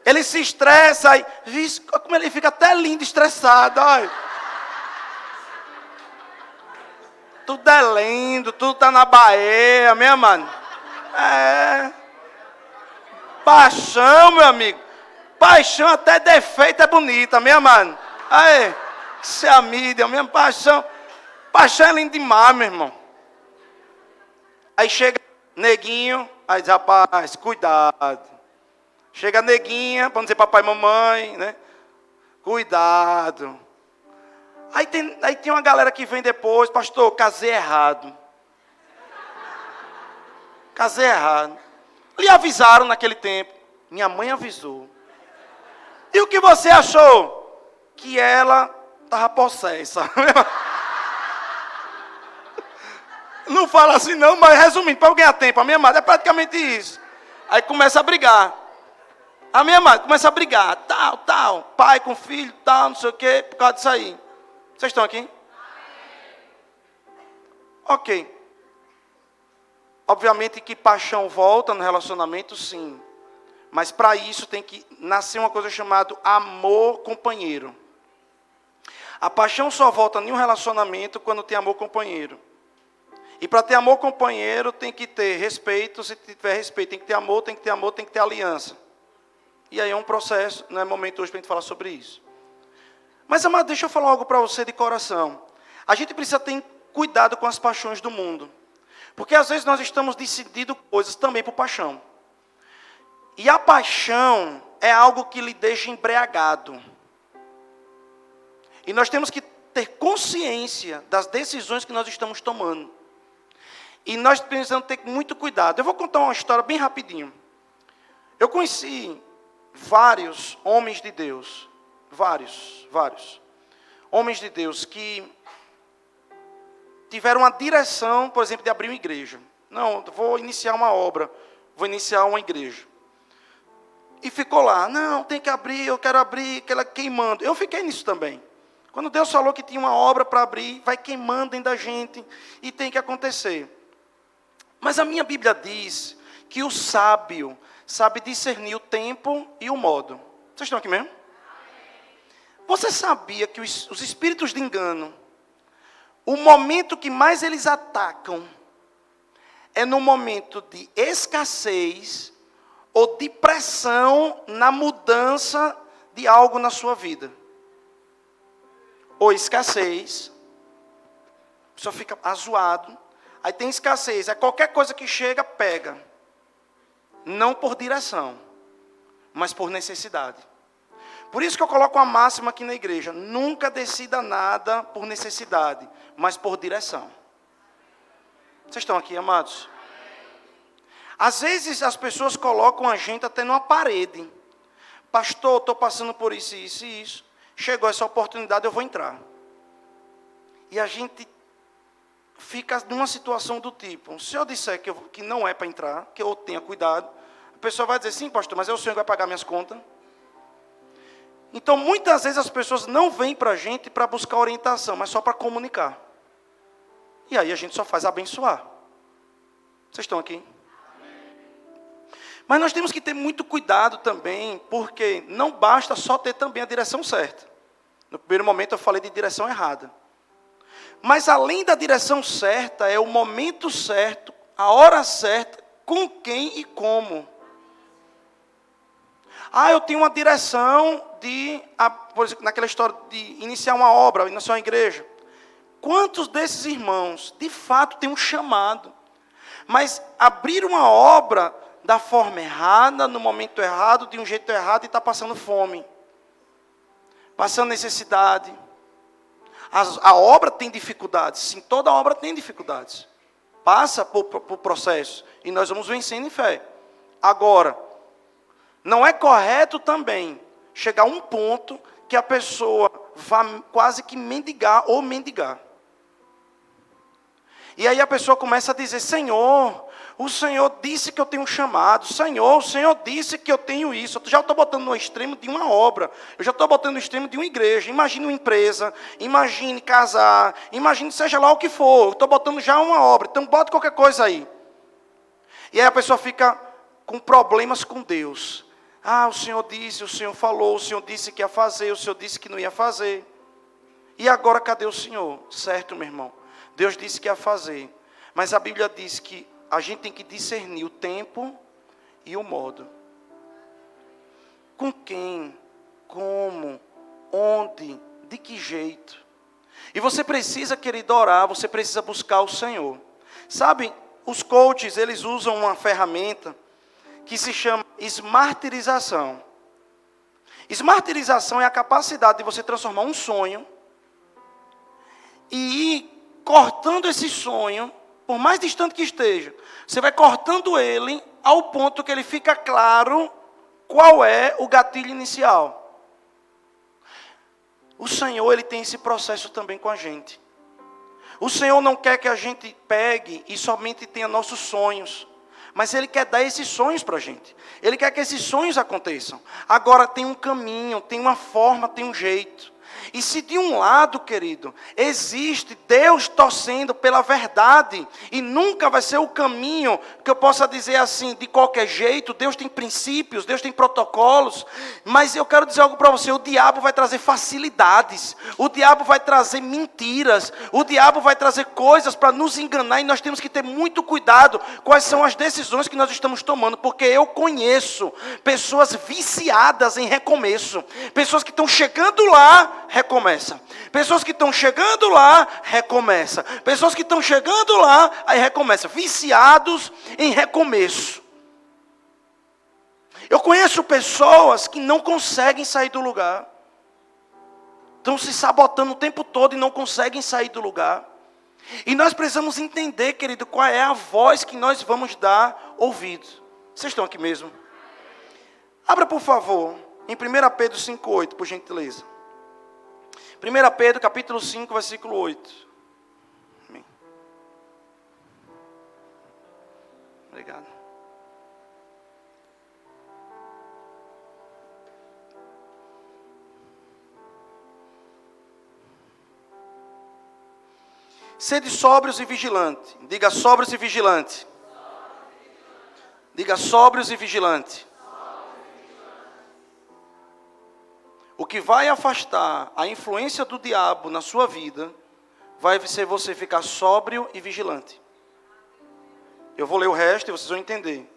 Ele se estressa, aí, vixe, como ele fica até lindo, estressado, olha. Tudo é lindo, tudo está na Bahia, minha mano. Paixão, meu amigo. Paixão até defeito é bonita, minha mano. Aí, isso é a mídia, minha paixão. Paixão é lindo demais, meu irmão. Aí chega neguinho, aí diz, rapaz, cuidado. Chega neguinha, para não dizer papai e mamãe, né? Cuidado. Aí tem uma galera que vem depois, pastor, casei errado. Casei errado. Lhe avisaram naquele tempo. Minha mãe avisou. E o que você achou? Que ela estava possessa. Não fala assim não, mas resumindo, para eu ganhar tempo, a minha amada é praticamente isso. Aí começa a brigar. A minha amada começa a brigar, tal, pai com filho, tal, não sei o quê, por causa disso aí. Vocês estão aqui? Ok. Obviamente que paixão volta no relacionamento, sim. Mas para isso tem que nascer uma coisa chamada amor companheiro. A paixão só volta em um relacionamento quando tem amor companheiro. E para ter amor companheiro tem que ter respeito. Se tiver respeito tem que ter amor, tem que ter amor, tem que ter aliança. E aí é um processo, não é momento hoje para a gente falar sobre isso. Mas, amado, deixa eu falar algo para você de coração. A gente precisa ter cuidado com as paixões do mundo. Porque às vezes nós estamos decidindo coisas também por paixão. E a paixão é algo que lhe deixa embriagado. E nós temos que ter consciência das decisões que nós estamos tomando. E nós precisamos ter muito cuidado. Eu vou contar uma história bem rapidinho. Eu conheci vários homens de Deus. Vários homens de Deus que tiveram uma direção, por exemplo, de abrir uma igreja. Não, vou iniciar uma obra, vou iniciar uma igreja. E ficou lá, não, tem que abrir, eu quero abrir, queimando. Eu fiquei nisso também. Quando Deus falou que tinha uma obra para abrir, vai queimando dentro da gente e tem que acontecer. Mas a minha Bíblia diz que o sábio sabe discernir o tempo e o modo. Vocês estão aqui mesmo? Você sabia que os espíritos de engano, o momento que mais eles atacam é no momento de escassez ou de pressão na mudança de algo na sua vida? Ou escassez, a pessoa fica azoado, aí tem escassez, é qualquer coisa que chega, pega. Não por direção, mas por necessidade. Por isso que eu coloco uma máxima aqui na igreja: nunca decida nada por necessidade, mas por direção. Vocês estão aqui, amados? Às vezes as pessoas colocam a gente até numa parede. Pastor, estou passando por isso, isso e isso. Chegou essa oportunidade, eu vou entrar. E a gente fica numa situação do tipo: se eu disser que não é para entrar, que eu tenha cuidado, a pessoa vai dizer, sim, pastor, mas é o senhor que vai pagar minhas contas. Então, muitas vezes as pessoas não vêm para a gente para buscar orientação, mas só para comunicar. E aí a gente só faz abençoar. Vocês estão aqui? Mas nós temos que ter muito cuidado também, porque não basta só ter também a direção certa. No primeiro momento eu falei de direção errada. Mas além da direção certa, é o momento certo, a hora certa, com quem e como. Eu tenho uma direção por exemplo, naquela história de iniciar uma obra, iniciar uma igreja. Quantos desses irmãos, de fato, têm um chamado, mas abrir uma obra da forma errada, no momento errado, de um jeito errado, e está passando fome, passando necessidade. A obra tem dificuldades, sim, toda obra tem dificuldades. Passa por processo, e nós vamos vencendo em fé. Agora, não é correto também chegar a um ponto que a pessoa vá quase que mendigar. E aí a pessoa começa a dizer, Senhor, o Senhor disse que eu tenho um chamado. Senhor, o Senhor disse que eu tenho isso. Eu já estou botando no extremo de uma obra. Eu já estou botando no extremo de uma igreja. Imagine uma empresa, imagine casar, imagine seja lá o que for. Eu estou botando já uma obra, então bota qualquer coisa aí. E aí a pessoa fica com problemas com Deus. Ah, o Senhor disse, o Senhor falou, o Senhor disse que ia fazer, o Senhor disse que não ia fazer. E agora cadê o Senhor? Certo, meu irmão. Deus disse que ia fazer. Mas a Bíblia diz que a gente tem que discernir o tempo e o modo. Com quem, como, onde, de que jeito. E você precisa, querido, orar, você precisa buscar o Senhor. Sabe, os coaches, eles usam uma ferramenta que se chama smarterização. Smarterização é a capacidade de você transformar um sonho e ir cortando esse sonho, por mais distante que esteja. Você vai cortando ele ao ponto que ele fica claro qual é o gatilho inicial. O Senhor, Ele tem esse processo também com a gente. O Senhor não quer que a gente pegue e somente tenha nossos sonhos. Mas Ele quer dar esses sonhos para a gente. Ele quer que esses sonhos aconteçam. Agora tem um caminho, tem uma forma, tem um jeito. E se de um lado, querido, existe Deus torcendo pela verdade, e nunca vai ser o caminho que eu possa dizer assim, de qualquer jeito, Deus tem princípios, Deus tem protocolos, mas eu quero dizer algo para você, o diabo vai trazer facilidades, o diabo vai trazer mentiras, o diabo vai trazer coisas para nos enganar, e nós temos que ter muito cuidado quais são as decisões que nós estamos tomando, porque eu conheço pessoas viciadas em recomeço, pessoas que estão chegando lá, recomeça. Pessoas que estão chegando lá, recomeça. Pessoas que estão chegando lá, aí recomeça. Viciados em recomeço. Eu conheço pessoas que não conseguem sair do lugar. Estão se sabotando o tempo todo e não conseguem sair do lugar. E nós precisamos entender, querido, qual é a voz que nós vamos dar ouvido. Vocês estão aqui mesmo? Abra, por favor, em 1 Pedro 5,8, por gentileza. 1 Pedro, capítulo 5, versículo 8. Amém. Obrigado. Sede sóbrios e vigilantes. Diga sóbrios e vigilantes. Diga sóbrios e vigilantes. O que vai afastar a influência do diabo na sua vida, vai ser você ficar sóbrio e vigilante. Eu vou ler o resto e vocês vão entender.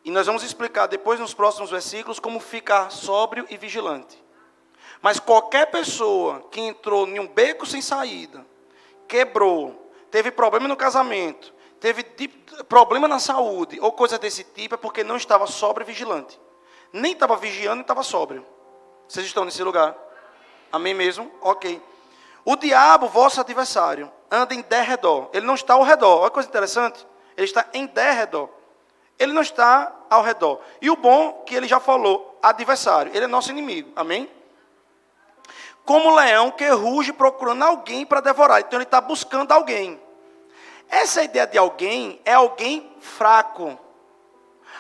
E nós vamos explicar depois nos próximos versículos como ficar sóbrio e vigilante. Mas qualquer pessoa que entrou em um beco sem saída, quebrou, teve problema no casamento, teve problema na saúde, ou coisa desse tipo, é porque não estava sóbrio e vigilante. Nem estava vigiando, nem estava sóbrio. Vocês estão nesse lugar? Amém mesmo? Ok. O diabo, vosso adversário, anda em derredor. Ele não está ao redor. Olha que coisa interessante. Ele está em derredor. Ele não está ao redor. E o bom que ele já falou, adversário. Ele é nosso inimigo. Amém? Como leão que ruge procurando alguém para devorar. Então ele está buscando alguém. Essa ideia de alguém é alguém fraco.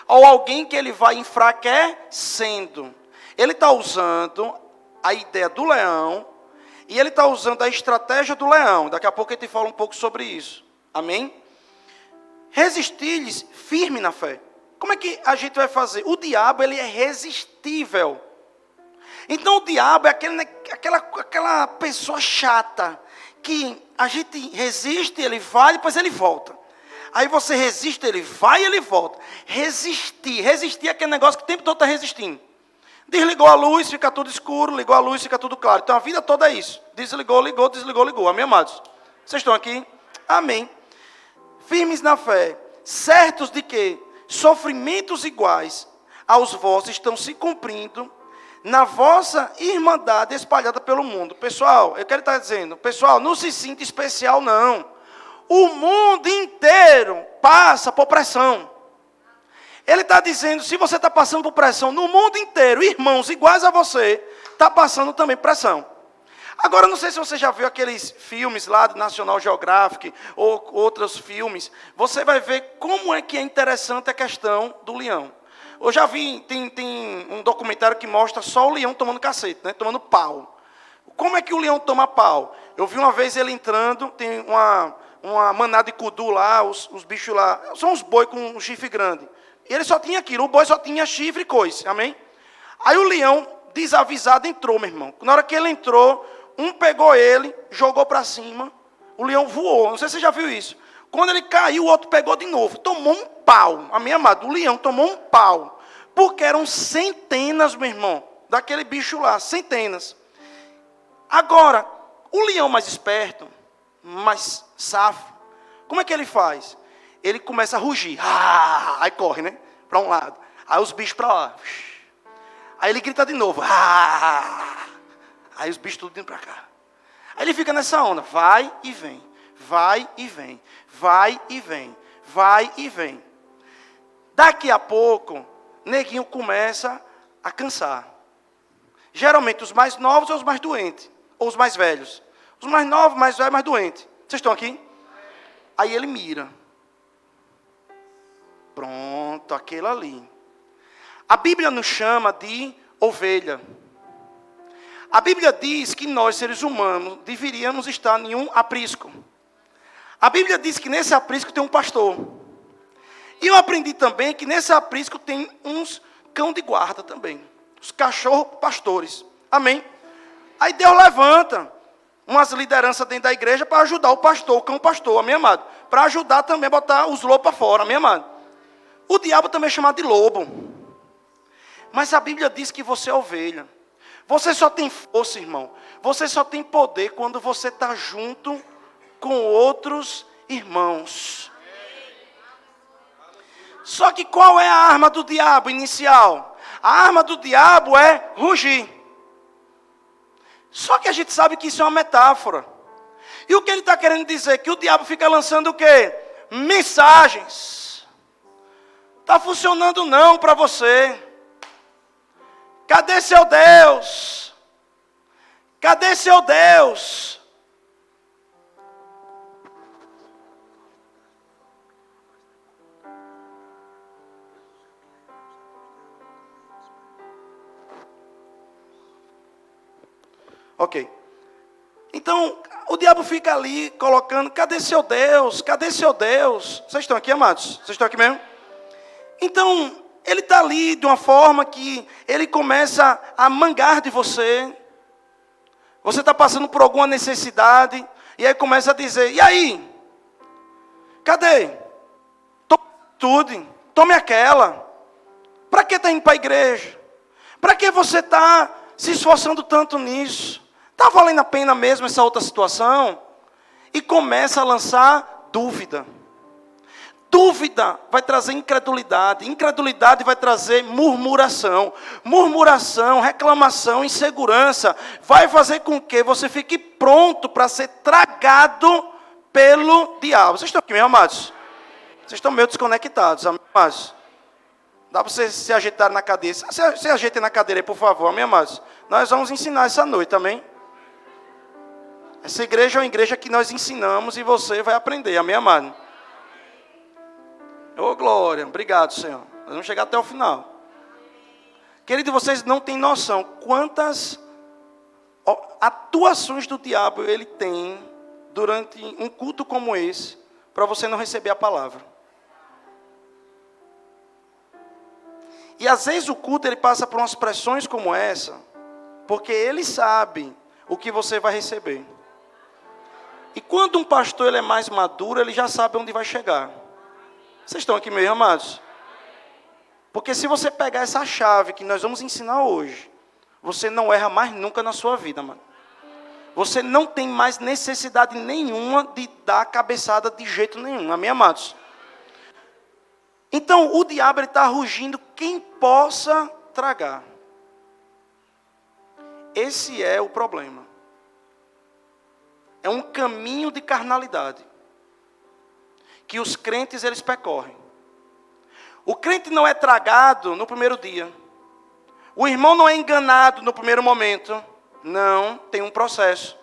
Ou alguém que ele vai enfraquecendo. Ele está usando a ideia do leão e ele está usando a estratégia do leão. Daqui a pouco a gente fala um pouco sobre isso. Amém? Resistir-lhes firme na fé. Como é que a gente vai fazer? O diabo, ele é resistível. Então o diabo é aquela pessoa chata que a gente resiste, ele vai, depois ele volta. Aí você resiste, ele vai e ele volta. Resistir é aquele negócio que o tempo todo está resistindo. Desligou a luz, fica tudo escuro. Ligou a luz, fica tudo claro. Então a vida toda é isso. Desligou, ligou, desligou, ligou. Amém, amados? Vocês estão aqui? Amém. Firmes na fé, certos de que sofrimentos iguais aos vossos estão se cumprindo na vossa irmandade espalhada pelo mundo. Pessoal, eu quero estar dizendo, pessoal, não se sinta especial, não. O mundo inteiro passa por pressão. Ele está dizendo, se você está passando por pressão no mundo inteiro, irmãos iguais a você, está passando também pressão. Agora, não sei se você já viu aqueles filmes lá do National Geographic, ou outros filmes, você vai ver como é que é interessante a questão do leão. Eu já vi, tem um documentário que mostra só o leão tomando cacete, né, tomando pau. Como é que o leão toma pau? Eu vi uma vez ele entrando, tem uma manada de kudu lá, os bichos lá, são uns boi com um chifre grande. E ele só tinha aquilo, o boi só tinha chifre e coice, amém? Aí o leão, desavisado, entrou, meu irmão. Na hora que ele entrou, um pegou ele, jogou para cima, o leão voou, não sei se você já viu isso. Quando ele caiu, o outro pegou de novo, tomou um pau, a minha amada, o leão tomou um pau, porque eram centenas, meu irmão, daquele bicho lá, centenas. Agora, o leão mais esperto, mais safo, como é que ele faz? Ele começa a rugir, aí corre, né, para um lado, aí os bichos para lá, aí ele grita de novo, aí os bichos tudo indo para cá. Aí ele fica nessa onda, vai e vem, vai e vem, vai e vem, vai e vem. Daqui a pouco, neguinho começa a cansar. Geralmente os mais novos ou os mais doentes, ou os mais velhos. Os mais novos, mais velhos, mais doentes. Vocês estão aqui? Aí ele mira. Pronto, aquele ali. A Bíblia nos chama de ovelha. A Bíblia diz que nós, seres humanos, deveríamos estar em um aprisco. A Bíblia diz que nesse aprisco tem um pastor. E eu aprendi também que nesse aprisco tem uns cão de guarda também. Os cachorros pastores. Amém? Aí Deus levanta umas lideranças dentro da igreja para ajudar o pastor, o cão pastor, amém, amado? Para ajudar também a botar os lobos para fora, amém, amado? O diabo também é chamado de lobo. Mas a Bíblia diz que você é ovelha. Você só tem força, irmão. Você só tem poder quando você está junto com outros irmãos. Só que qual é a arma do diabo inicial? A arma do diabo é rugir. Só que a gente sabe que isso é uma metáfora. E o que ele está querendo dizer? Que o diabo fica lançando o quê? Mensagens. Está funcionando não para você. Cadê seu Deus? Cadê seu Deus? Ok. Então, o diabo fica ali colocando, cadê seu Deus? Cadê seu Deus? Vocês estão aqui, amados? Vocês estão aqui mesmo? Então, ele está ali de uma forma que ele começa a mangar de você. Você está passando por alguma necessidade, e aí começa a dizer, e aí? Cadê? Tome tudo, tome aquela. Para que está indo para a igreja? Para que você está se esforçando tanto nisso? Está valendo a pena mesmo essa outra situação? E começa a lançar dúvida. Dúvida vai trazer incredulidade. Incredulidade vai trazer murmuração. Murmuração, reclamação, insegurança. Vai fazer com que você fique pronto para ser tragado pelo diabo. Vocês estão aqui, meus amados? Vocês estão meio desconectados, amados? Dá para vocês se ajeitar na cadeira. Se ajeitem na cadeira aí, por favor, meus amados. Nós vamos ensinar essa noite, amém? Essa igreja é uma igreja que nós ensinamos e você vai aprender, amém, amado? Ô, glória, obrigado, Senhor. Nós vamos chegar até o final. Querido, vocês não têm noção quantas atuações do diabo ele tem durante um culto como esse, para você não receber a palavra. E às vezes o culto ele passa por umas pressões como essa, porque ele sabe o que você vai receber. E quando um pastor ele é mais maduro, ele já sabe onde vai chegar. Vocês estão aqui meio amados? Porque se você pegar essa chave que nós vamos ensinar hoje, você não erra mais nunca na sua vida, mano. Você não tem mais necessidade nenhuma de dar cabeçada de jeito nenhum, amém, amados? Então, o diabo está rugindo quem possa tragar. Esse é o problema. É um caminho de carnalidade que os crentes eles percorrem. O crente não é tragado no primeiro dia. O irmão não é enganado no primeiro momento. Não, tem um processo.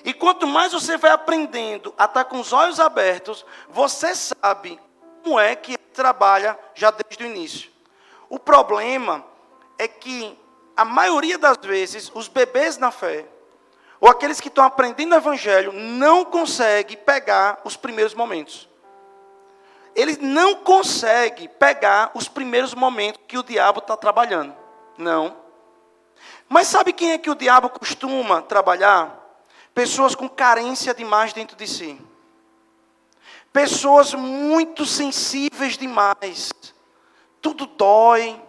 E quanto mais você vai aprendendo a estar com os olhos abertos, você sabe como é que ele trabalha já desde o início. O problema é que a maioria das vezes os bebês na fé, ou aqueles que estão aprendendo o evangelho, não conseguem pegar os primeiros momentos. Ele não consegue pegar os primeiros momentos que o diabo está trabalhando. Não. Mas sabe quem é que o diabo costuma trabalhar? Pessoas com carência demais dentro de si. Pessoas muito sensíveis demais. Tudo dói.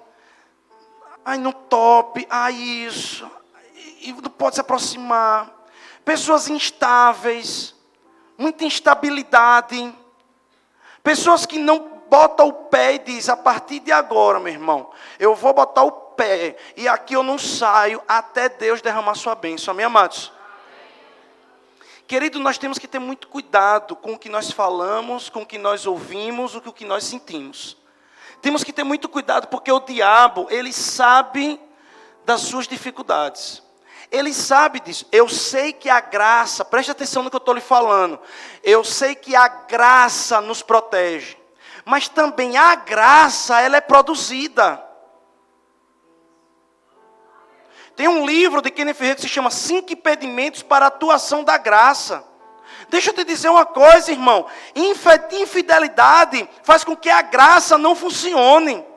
Ai, não tope. Ai, isso. E não pode se aproximar. Pessoas instáveis. Muita instabilidade. Pessoas que não botam o pé e dizem, a partir de agora, meu irmão, eu vou botar o pé, e aqui eu não saio até Deus derramar sua bênção. Amém, amados? Querido, nós temos que ter muito cuidado com o que nós falamos, com o que nós ouvimos, com o que nós sentimos. Temos que ter muito cuidado, porque o diabo, ele sabe das suas dificuldades. Ele sabe disso. Eu sei que a graça, preste atenção no que eu estou lhe falando. Eu sei que a graça nos protege. Mas também a graça, ela é produzida. Tem um livro de Kenneth Hagin que se chama 5 Impedimentos para a Atuação da Graça. Deixa eu te dizer uma coisa, irmão. Infidelidade faz com que a graça não funcione.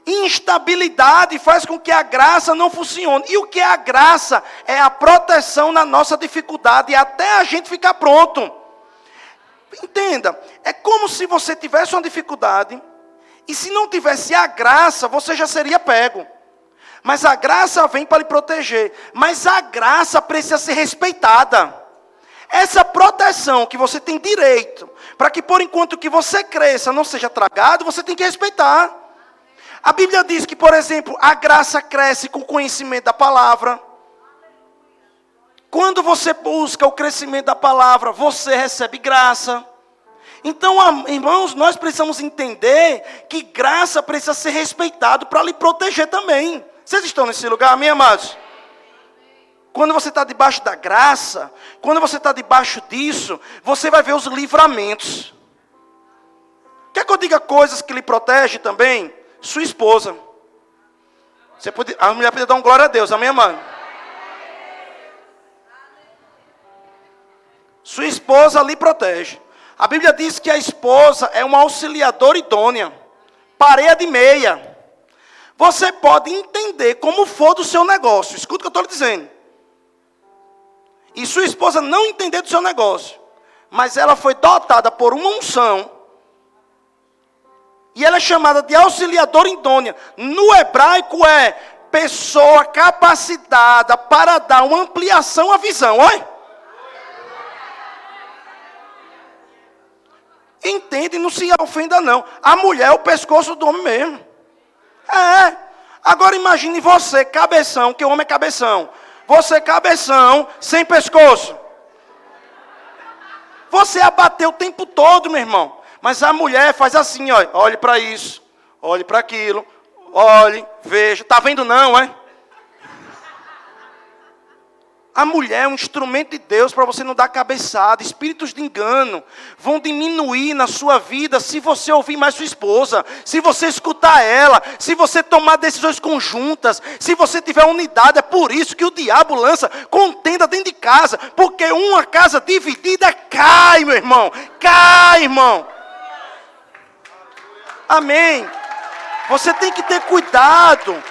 Instabilidade faz com que a graça não funcione. E o que é a graça? É a proteção na nossa dificuldade, até a gente ficar pronto. Entenda, é como se você tivesse uma dificuldade, e se não tivesse a graça, você já seria pego. Mas a graça vem para lhe proteger. Mas a graça precisa ser respeitada. Essa proteção que você tem direito, para que por enquanto que você cresça, não seja tragado, você tem que respeitar. A Bíblia diz que, por exemplo, a graça cresce com o conhecimento da palavra. Quando você busca o crescimento da palavra, você recebe graça. Então, irmãos, nós precisamos entender que graça precisa ser respeitado para lhe proteger também. Vocês estão nesse lugar, amém, amados? Quando você está debaixo da graça, quando você está debaixo disso, você vai ver os livramentos. Quer que eu diga coisas que lhe protegem também? Sua esposa. A mulher precisa dar um glória a Deus, amém, mano? Sua esposa lhe protege. A Bíblia diz que a esposa é uma auxiliadora idônea, pareia de meia. Você pode entender como for do seu negócio. Escuta o que eu estou lhe dizendo. E sua esposa não entender do seu negócio, mas ela foi dotada por uma unção, e ela é chamada de auxiliadora idônea. No hebraico é pessoa capacitada para dar uma ampliação à visão. Olha. Entende, não se ofenda não. A mulher é o pescoço do homem mesmo. É. Agora imagine você, cabeção, que o homem é cabeção. Você cabeção, sem pescoço. Você abateu o tempo todo, meu irmão. Mas a mulher faz assim, ó, olhe para isso, olhe para aquilo, olhe, veja. Está vendo não, é? A mulher é um instrumento de Deus para você não dar cabeçada. Espíritos de engano vão diminuir na sua vida se você ouvir mais sua esposa, se você escutar ela, se você tomar decisões conjuntas, se você tiver unidade. É por isso que o diabo lança contenda dentro de casa, porque uma casa dividida cai, meu irmão. Cai, irmão. Amém. Você tem que ter cuidado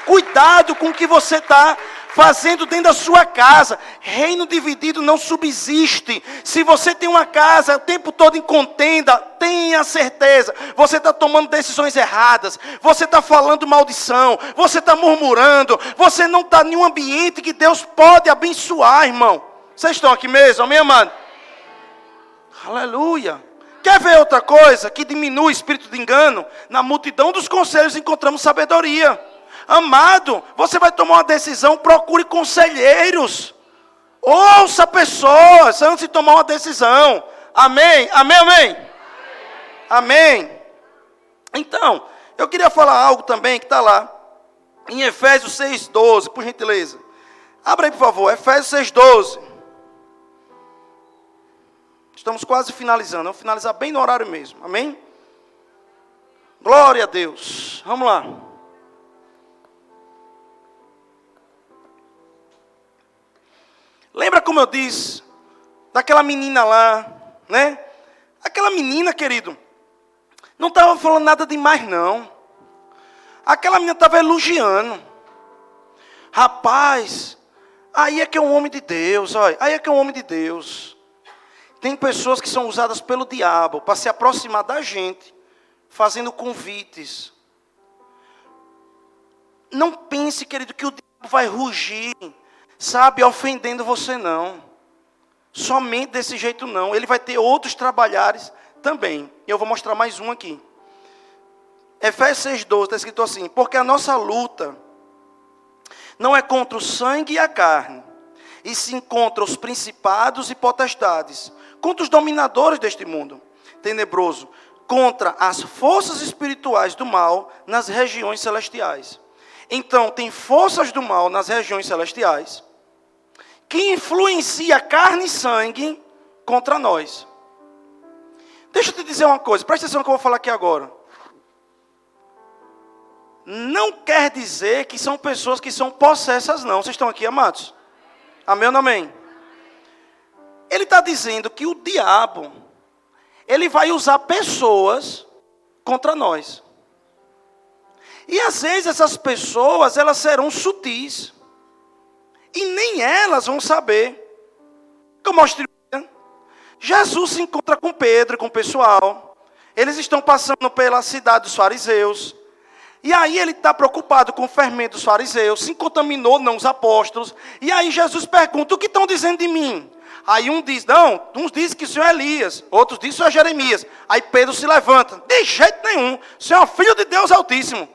com o que você está fazendo dentro da sua casa. Reino dividido não subsiste. Se você tem uma casa o tempo todo em contenda, tenha certeza, você está tomando decisões erradas, você está falando maldição, você está murmurando, você não está em um ambiente que Deus pode abençoar, irmão. Vocês estão aqui mesmo, amém, amado? Aleluia. Quer ver outra coisa que diminui o espírito de engano? Na multidão dos conselhos encontramos sabedoria. Amado, você vai tomar uma decisão, procure conselheiros. Ouça pessoas antes de tomar uma decisão. Amém? Amém, amém? Amém. Então, eu queria falar algo também que está lá. Em Efésios 6,12, por gentileza. Abra aí, por favor, Efésios 6,12. Estamos quase finalizando. Vamos finalizar bem no horário mesmo. Amém? Glória a Deus. Vamos lá. Lembra como como eu disse, daquela menina lá, né? Aquela menina, querido, não estava falando nada demais, não. Aquela menina estava elogiando. Rapaz, aí é que é um homem de Deus, olha, aí é que é um homem de Deus. Tem pessoas que são usadas pelo diabo para se aproximar da gente, fazendo convites. Não pense, querido, que o diabo vai rugir, sabe, ofendendo você, não. Somente desse jeito, não. Ele vai ter outros trabalhares também. E eu vou mostrar mais um aqui. Efésios 6,12 está escrito assim: porque a nossa luta não é contra o sangue e a carne, e sim contra os principados e potestades, contra os dominadores deste mundo tenebroso, contra as forças espirituais do mal nas regiões celestiais. Então, tem forças do mal nas regiões celestiais, que influencia carne e sangue contra nós. Deixa eu te dizer uma coisa, presta atenção no que eu vou falar aqui agora. Não quer dizer que são pessoas que são possessas, não. Vocês estão aqui, amados? Amém ou não amém? Ele está dizendo que o diabo, ele vai usar pessoas contra nós. E às vezes essas pessoas, elas serão sutis. E nem elas vão saber. Como mostro, Jesus se encontra com Pedro, com o pessoal. Eles estão passando pela cidade dos fariseus. E aí ele está preocupado com o fermento dos fariseus. Se contaminou, não, os apóstolos. E aí Jesus pergunta: o que estão dizendo de mim? Aí um diz: não, uns dizem que o senhor é Elias. Outros dizem que o senhor é Jeremias. Aí Pedro se levanta: de jeito nenhum, o senhor é o filho de Deus Altíssimo.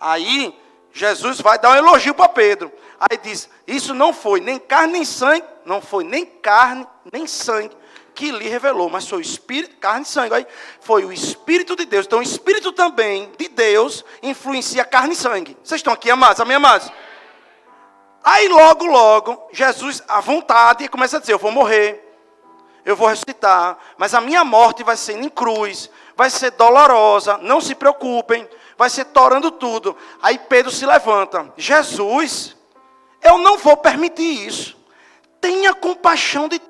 Aí Jesus vai dar um elogio para Pedro. Aí diz: isso não foi nem carne nem sangue. Não foi nem carne nem sangue que lhe revelou, mas foi o Espírito, carne e sangue. Aí foi o Espírito de Deus. Então o Espírito também de Deus influencia carne e sangue. Vocês estão aqui, amados? Amém, amados? Aí logo, Jesus, à vontade, começa a dizer: eu vou morrer, eu vou ressuscitar, mas a minha morte vai ser em cruz, vai ser dolorosa, não se preocupem, vai ser torando tudo. Aí Pedro se levanta: Jesus, eu não vou permitir isso, tenha compaixão de ti.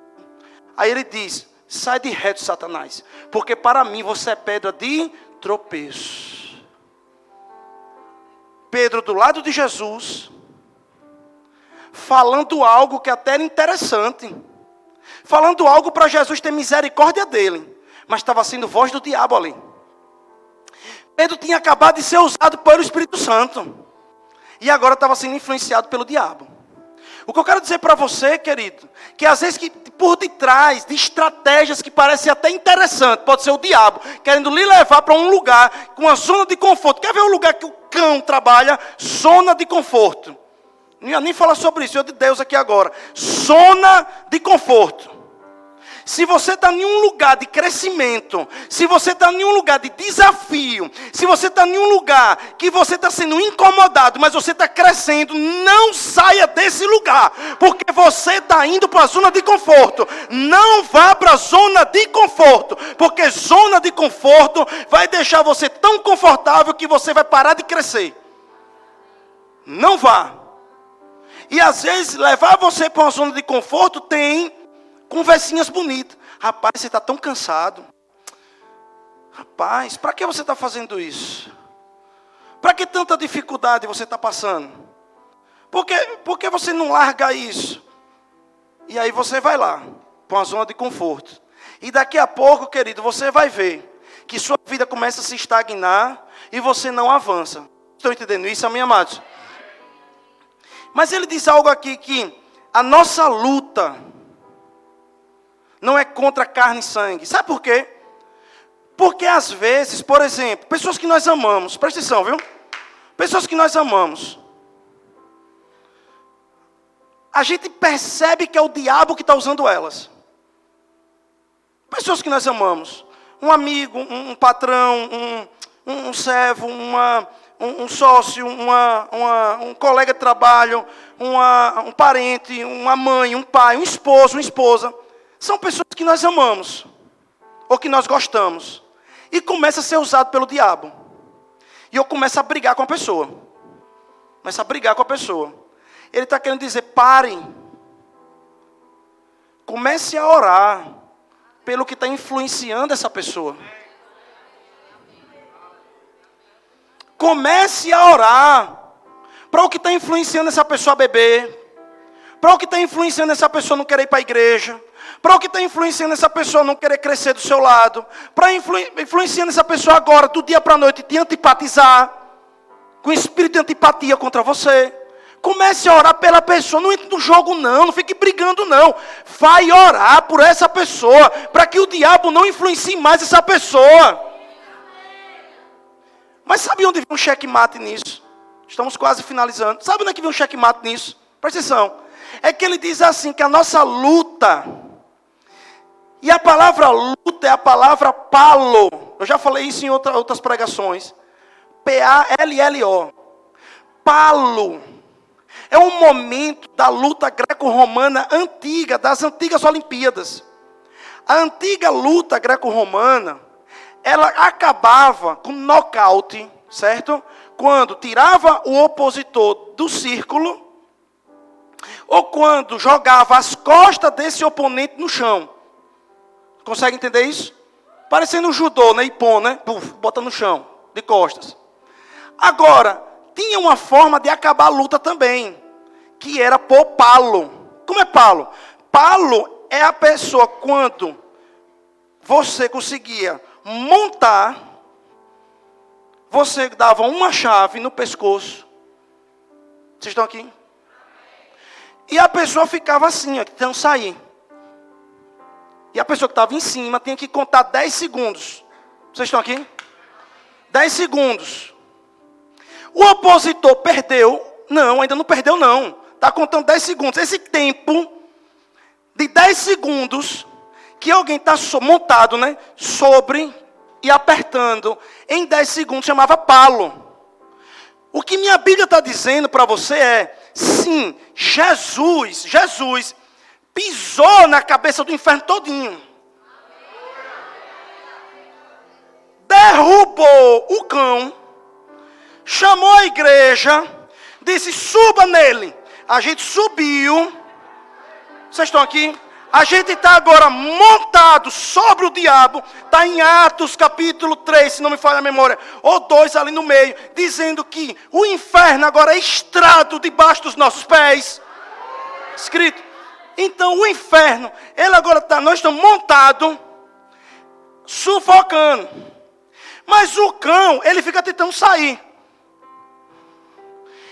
Aí ele diz: sai de reto, Satanás, porque para mim você é pedra de tropeço. Pedro do lado de Jesus, falando algo que até era interessante, falando algo para Jesus ter misericórdia dele, mas estava sendo voz do diabo ali. Pedro tinha acabado de ser usado pelo Espírito Santo, e agora estava sendo influenciado pelo diabo. O que eu quero dizer para você, querido, que às vezes que por detrás de estratégias que parecem até interessantes, pode ser o diabo querendo lhe levar para um lugar com uma zona de conforto. Quer ver o lugar que o cão trabalha? Zona de conforto. Não ia nem falar sobre isso, eu de Deus aqui agora. Zona de conforto. Se você está em um lugar de crescimento, se você está em um lugar de desafio, se você está em um lugar que você está sendo incomodado, mas você está crescendo, não saia desse lugar, porque você está indo para a zona de conforto. Não vá para a zona de conforto, porque zona de conforto vai deixar você tão confortável que você vai parar de crescer. Não vá. E às vezes levar você para uma zona de conforto tem conversinhas bonitas. Rapaz, você está tão cansado. Rapaz, para que você está fazendo isso? Para que tanta dificuldade você está passando? Por que você não larga isso? E aí você vai lá, para uma zona de conforto. E daqui a pouco, querido, você vai ver que sua vida começa a se estagnar e você não avança. Estão entendendo isso, amém, amados? Mas ele diz algo aqui que a nossa luta não é contra carne e sangue. Sabe por quê? Porque às vezes, por exemplo, pessoas que nós amamos, presta atenção, viu? Pessoas que nós amamos, a gente percebe que é o diabo que está usando elas. Pessoas que nós amamos, um amigo, um patrão, um servo, um sócio, um colega de trabalho, um parente, uma mãe, um pai, um esposo, uma esposa. São pessoas que nós amamos, ou que nós gostamos, e começa a ser usado pelo diabo. E eu começo a brigar com a pessoa. Ele está querendo dizer: parem. Comece a orar pelo que está influenciando essa pessoa. Comece a orar para o que está influenciando essa pessoa a beber, para o que está influenciando essa pessoa a não querer ir para a igreja, para o que está influenciando essa pessoa a não querer crescer do seu lado, para influenciando essa pessoa agora, do dia para a noite, te antipatizar, com espírito de antipatia contra você. Comece a orar pela pessoa, não entre no jogo não fique brigando não. Vai orar por essa pessoa, para que o diabo não influencie mais essa pessoa. Mas sabe onde vem um checkmate nisso? Estamos quase finalizando. Sabe onde é que vem um checkmate nisso? Presta atenção. É que ele diz assim, que a nossa luta, e a palavra luta é a palavra palo. Eu já falei isso em outras pregações. P-A-L-L-O. Palo. É um momento da luta greco-romana antiga, das antigas Olimpíadas. A antiga luta greco-romana, ela acabava com nocaute, certo? Quando tirava o opositor do círculo, ou quando jogava as costas desse oponente no chão. Consegue entender isso? Parecendo um judô, né? Ipon, né? Puf, bota no chão, de costas. Agora, tinha uma forma de acabar a luta também, que era por palo. Como é palo? Palo é a pessoa quando você conseguia montar, você dava uma chave no pescoço. Vocês estão aqui? E a pessoa ficava assim, ó, tentando sair. E a pessoa que estava em cima tinha que contar 10 segundos. Vocês estão aqui? 10 segundos. O opositor perdeu? Não, ainda não perdeu não. Está contando 10 segundos. Esse tempo de 10 segundos que alguém está montado, né, sobre e apertando, em 10 segundos chamava palo. O que minha Bíblia está dizendo para você é, sim, Jesus pisou na cabeça do inferno todinho. Derrubou o cão, chamou a igreja, disse, suba nele. A gente subiu. Vocês estão aqui? A gente está agora montado sobre o diabo. Está em Atos capítulo 3, se não me falha a memória. Ou 2 ali no meio. Dizendo que o inferno agora é estrado debaixo dos nossos pés. Escrito. Então o inferno, ele agora está, nós estamos montados, sufocando. Mas o cão, ele fica tentando sair.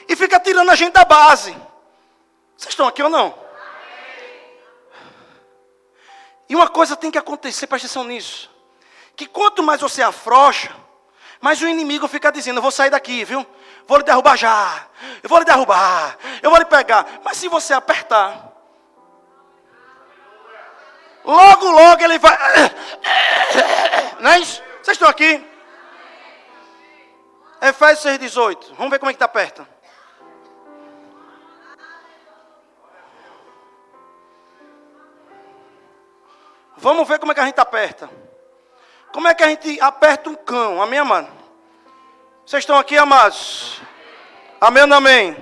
E fica tirando a gente da base. Vocês estão aqui ou não? E uma coisa tem que acontecer, presta atenção nisso. Que quanto mais você afrouxa, mais o inimigo fica dizendo, eu vou sair daqui, viu? Vou lhe derrubar já. Eu vou lhe derrubar. Eu vou lhe pegar. Mas se você apertar, logo ele vai... Não é isso? Vocês estão aqui? Efésios 6,18. Vamos ver como é que está perto. Vamos ver como é que a gente aperta. Como é que a gente aperta um cão? Amém, amado? Vocês estão aqui, amados? Amém ou não amém?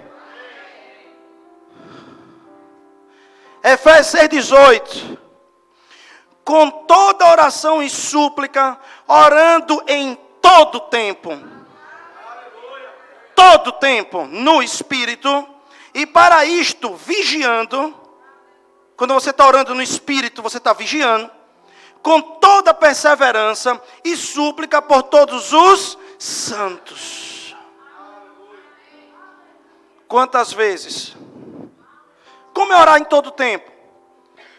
Efésios 6,18. Com toda oração e súplica, orando em todo tempo. Todo tempo, no Espírito. E para isto, vigiando. Quando você está orando no Espírito, você está vigiando. Com toda perseverança e súplica por todos os santos. Quantas vezes? Como é orar em todo tempo?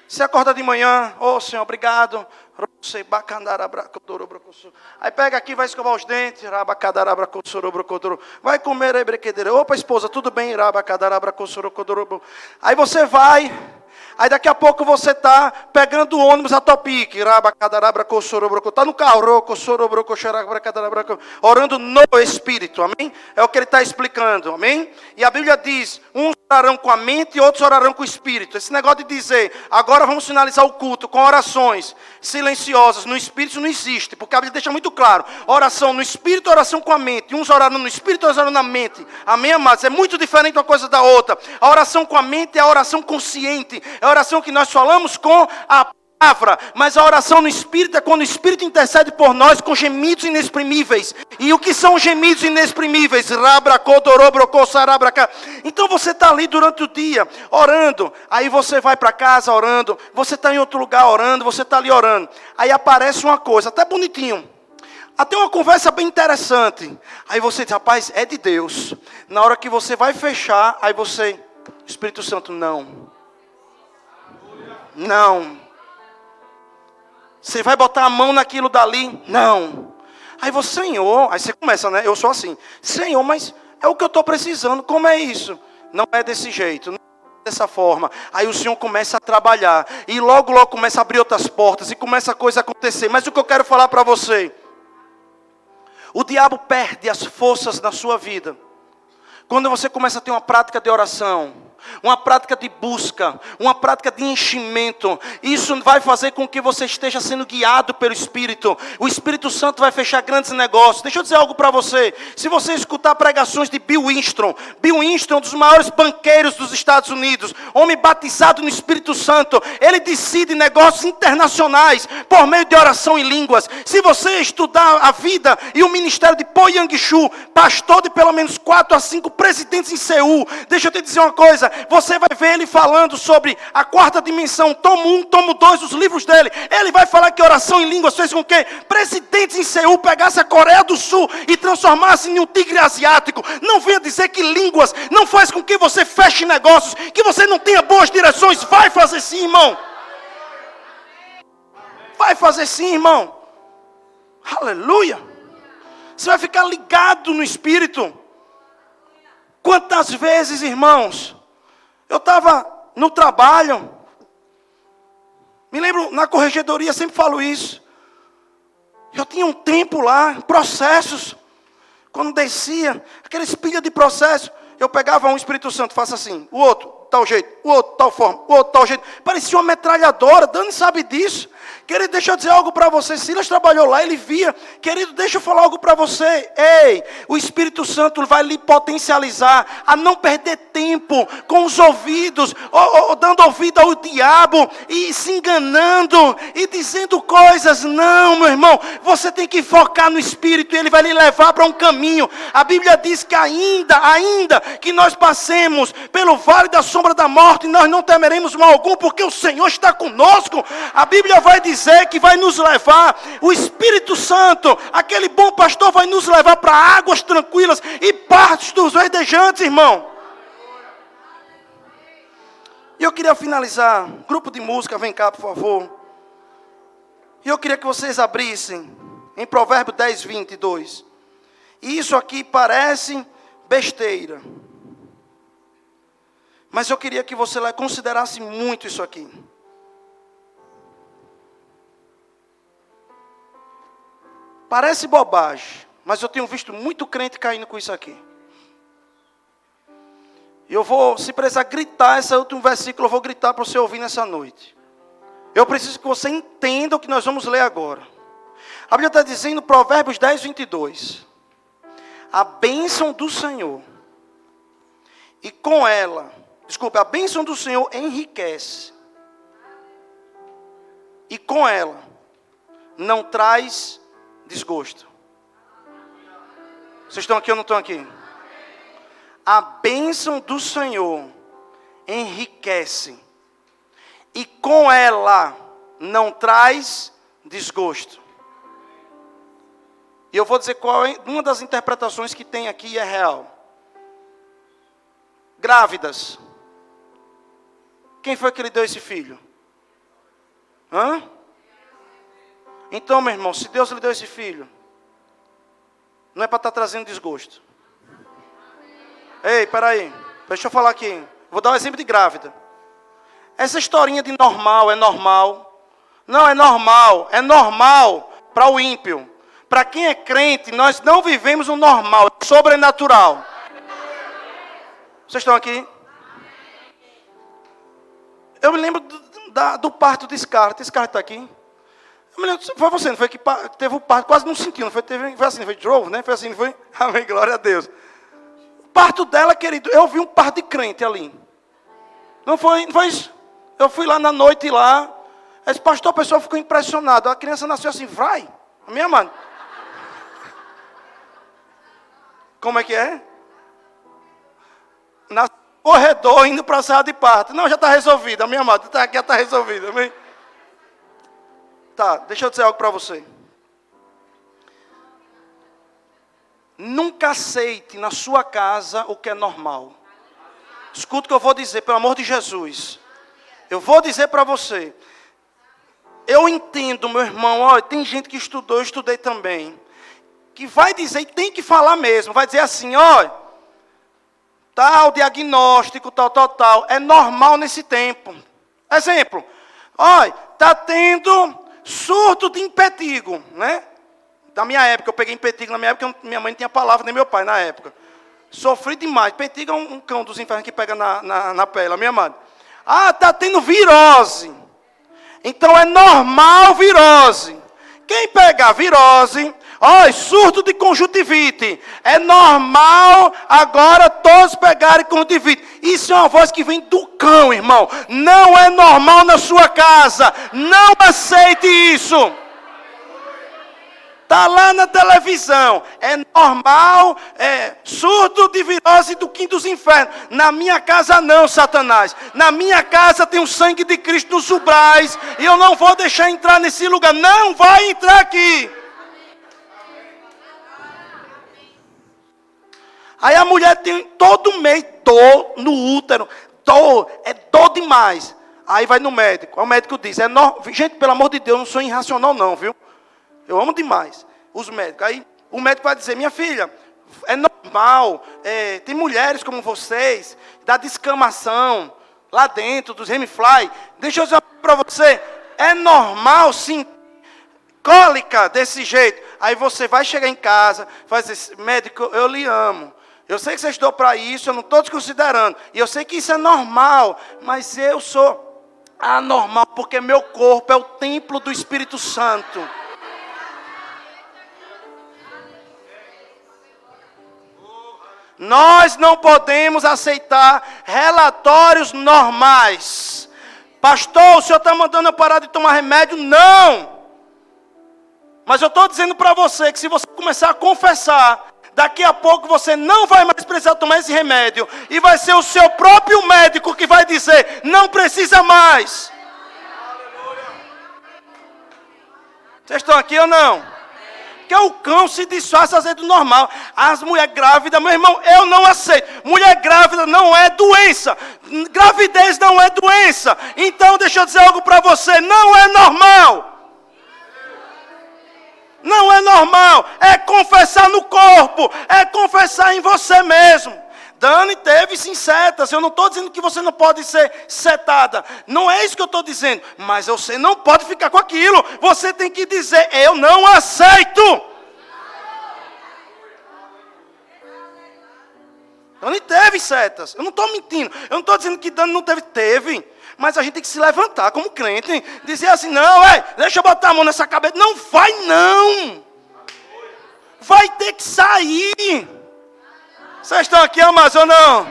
Você acorda de manhã, Senhor, obrigado. Aí pega aqui, vai escovar os dentes. Vai comer, opa, esposa, tudo bem? Aí você vai. Aí daqui a pouco você está pegando o ônibus a Topic. Está no carro. Orando no Espírito. Amém? É o que ele está explicando. Amém? E a Bíblia diz, uns orarão com a mente e outros orarão com o Espírito. Esse negócio de dizer, agora vamos finalizar o culto com orações silenciosas no Espírito não existe. Porque a Bíblia deixa muito claro. Oração no Espírito, oração com a mente. Uns oraram no Espírito, outros oraram na mente. Amém, amados? É muito diferente uma coisa da outra. A oração com a mente é a oração consciente. é a oração que nós falamos com a palavra, mas a oração no Espírito é quando o Espírito intercede por nós com gemidos inexprimíveis. E o que são gemidos inexprimíveis? Então você está ali durante o dia, orando, aí você vai para casa orando, você está em outro lugar orando, você está ali orando, aí aparece uma coisa, até bonitinho, até uma conversa bem interessante, aí você diz, rapaz, é de Deus. Na hora que você vai fechar, aí você, Espírito Santo, não. Você vai botar a mão naquilo dali? Não. Aí você, Senhor, aí você começa, né? Eu sou assim. Senhor, mas é o que eu estou precisando. Como é isso? Não é desse jeito, não é dessa forma. Aí o Senhor começa a trabalhar. E logo começa a abrir outras portas. E começa a coisa a acontecer. Mas o que eu quero falar para você? O diabo perde as forças na sua vida quando você começa a ter uma prática de oração, uma prática de busca, uma prática de enchimento. Isso vai fazer com que você esteja sendo guiado pelo Espírito. O Espírito Santo vai fechar grandes negócios. Deixa eu dizer algo para você. Se você escutar pregações de Bill Winston é um dos maiores banqueiros dos Estados Unidos, homem batizado no Espírito Santo, ele decide negócios internacionais por meio de oração em línguas. Se você estudar a vida e o ministério de Po Yang-Shu, pastor de pelo menos 4 a 5 presidentes em Seul, deixa eu te dizer uma coisa, você vai ver ele falando sobre a quarta dimensão, tomo 1, tomo 2, os livros dele. Ele vai falar que oração em línguas fez com que presidentes em Seul pegassem a Coreia do Sul e transformassem em um tigre asiático. Não venha dizer que línguas não faz com que você feche negócios, que você não tenha boas direções. Vai fazer sim, irmão. Vai fazer sim, irmão. Aleluia. Você vai ficar ligado no Espírito. Quantas vezes, irmãos, eu estava no trabalho, me lembro, na corregedoria, sempre falo isso. Eu tinha um tempo lá, processos, quando descia, aqueles pilhas de processo, eu pegava um Espírito Santo, faça assim, o outro, tal jeito, o outro, tal forma, o outro, tal jeito. Parecia uma metralhadora, Dani sabe disso. Querido, deixa eu dizer algo para você. Silas trabalhou lá, ele via. Querido, deixa eu falar algo para você. Ei, o Espírito Santo vai lhe potencializar a não perder tempo com os ouvidos, ou dando ouvido ao diabo, e se enganando, e dizendo coisas. Não, meu irmão, você tem que focar no Espírito, e ele vai lhe levar para um caminho. A Bíblia diz que ainda que nós passemos pelo vale da sombra da morte, nós não temeremos mal algum, porque o Senhor está conosco. A Bíblia vai dizer que vai nos levar, o Espírito Santo, aquele bom pastor, vai nos levar para águas tranquilas e pastos verdejantes, irmão. E eu queria finalizar, grupo de música, vem cá por favor. E eu queria que vocês abrissem em Provérbios 10, 22. E isso aqui parece besteira, mas eu queria que você considerasse muito isso aqui. Parece bobagem, mas eu tenho visto muito crente caindo com isso aqui. E eu vou, se precisar gritar esse último versículo, eu vou gritar para você ouvir nessa noite. Eu preciso que você entenda o que nós vamos ler agora. A Bíblia está dizendo, Provérbios 10, 22. A bênção do Senhor, e com ela, a bênção do Senhor enriquece. E com ela, não traz desgosto. Vocês estão aqui ou não estão aqui? A bênção do Senhor enriquece, e com ela não traz desgosto. E eu vou dizer qual é uma das interpretações que tem aqui e é real. Grávidas. Quem foi que lhe deu esse filho? Hã? Então, meu irmão, se Deus lhe deu esse filho, não é para estar trazendo desgosto. Ei, peraí, deixa eu falar aqui. Vou dar um exemplo de grávida. Essa historinha de normal, é normal. Não é normal, é normal para o ímpio. Para quem é crente, nós não vivemos o normal, é sobrenatural. Vocês estão aqui? Eu me lembro do parto de Scarlett. Scarlett está aqui? Foi você, não foi que teve o parto, quase não sentiu, não foi, foi assim, foi de novo, né? Foi assim, não foi? Amém, glória a Deus. O parto dela, querido, eu vi um parto de crente ali. Não foi isso? Eu fui lá na noite lá. Esse pastor, a pessoa ficou impressionada. A criança nasceu assim, vai. Amém, amado? Como é que é? Na corredor, indo para a sala de parto. Não, já está resolvido, amém, amado? Tá, aqui já está resolvido, amém? Tá, deixa eu dizer algo para você. Nunca aceite na sua casa o que é normal. Escuta o que eu vou dizer, pelo amor de Jesus. Eu vou dizer para você. Eu entendo, meu irmão, olha, tem gente que estudou, eu estudei também. Que vai dizer, e tem que falar mesmo, vai dizer assim, olha, tal diagnóstico, tal. É normal nesse tempo. Exemplo, olha, está tendo surto de impetigo, né? Da minha época, eu peguei impetigo na minha época, minha mãe não tinha palavra, nem meu pai na época. Sofri demais. Impetigo é um cão dos infernos que pega na pele, minha mãe. Ah, está tendo virose. Então é normal virose. Quem pegar virose, surto de conjuntivite. É normal agora todos pegarem conjuntivite. Isso é uma voz que vem do cão, irmão. Não é normal na sua casa. Não aceite isso. Está lá na televisão. É normal, surto de virose do quinto dos infernos. Na minha casa não, Satanás. Na minha casa tem o sangue de Cristo nos umbrais. E eu não vou deixar entrar nesse lugar. Não vai entrar aqui. Aí a mulher tem todo mês dor no útero. Dor demais. Aí vai no médico. O médico diz, gente, pelo amor de Deus, eu não sou irracional não, viu? Eu amo demais os médicos. Aí o médico vai dizer, minha filha, é normal, tem mulheres como vocês, da descamação, lá dentro, dos hemifly. Deixa eu dizer para você, é normal sim, cólica desse jeito. Aí você vai chegar em casa, vai dizer, médico, eu lhe amo. Eu sei que você estudou para isso, eu não estou desconsiderando. E eu sei que isso é normal, mas eu sou anormal, porque meu corpo é o templo do Espírito Santo. Nós não podemos aceitar relatórios normais. Pastor, o senhor está mandando eu parar de tomar remédio? Não! Mas eu estou dizendo para você que se você começar a confessar, daqui a pouco você não vai mais precisar tomar esse remédio. E vai ser o seu próprio médico que vai dizer, não precisa mais. Vocês estão aqui ou não? Que o cão se disfarça às vezes do normal. As mulheres grávidas, meu irmão, eu não aceito. Mulher grávida não é doença. Gravidez não é doença. Então deixa eu dizer algo para você. Não é normal. Não é normal. É confessar no corpo. É confessar em você mesmo. Dani teve sim setas. Eu não estou dizendo que você não pode ser setada. Não é isso que eu estou dizendo. Mas você não pode ficar com aquilo. Você tem que dizer, eu não aceito. Dani teve setas. Eu não estou mentindo. Eu não estou dizendo que Dani não teve. Teve. Mas a gente tem que se levantar como crente. Hein? Dizer assim, não, deixa eu botar a mão nessa cabeça. Não vai não. Vai ter que sair. Vocês estão aqui, amados, ou não?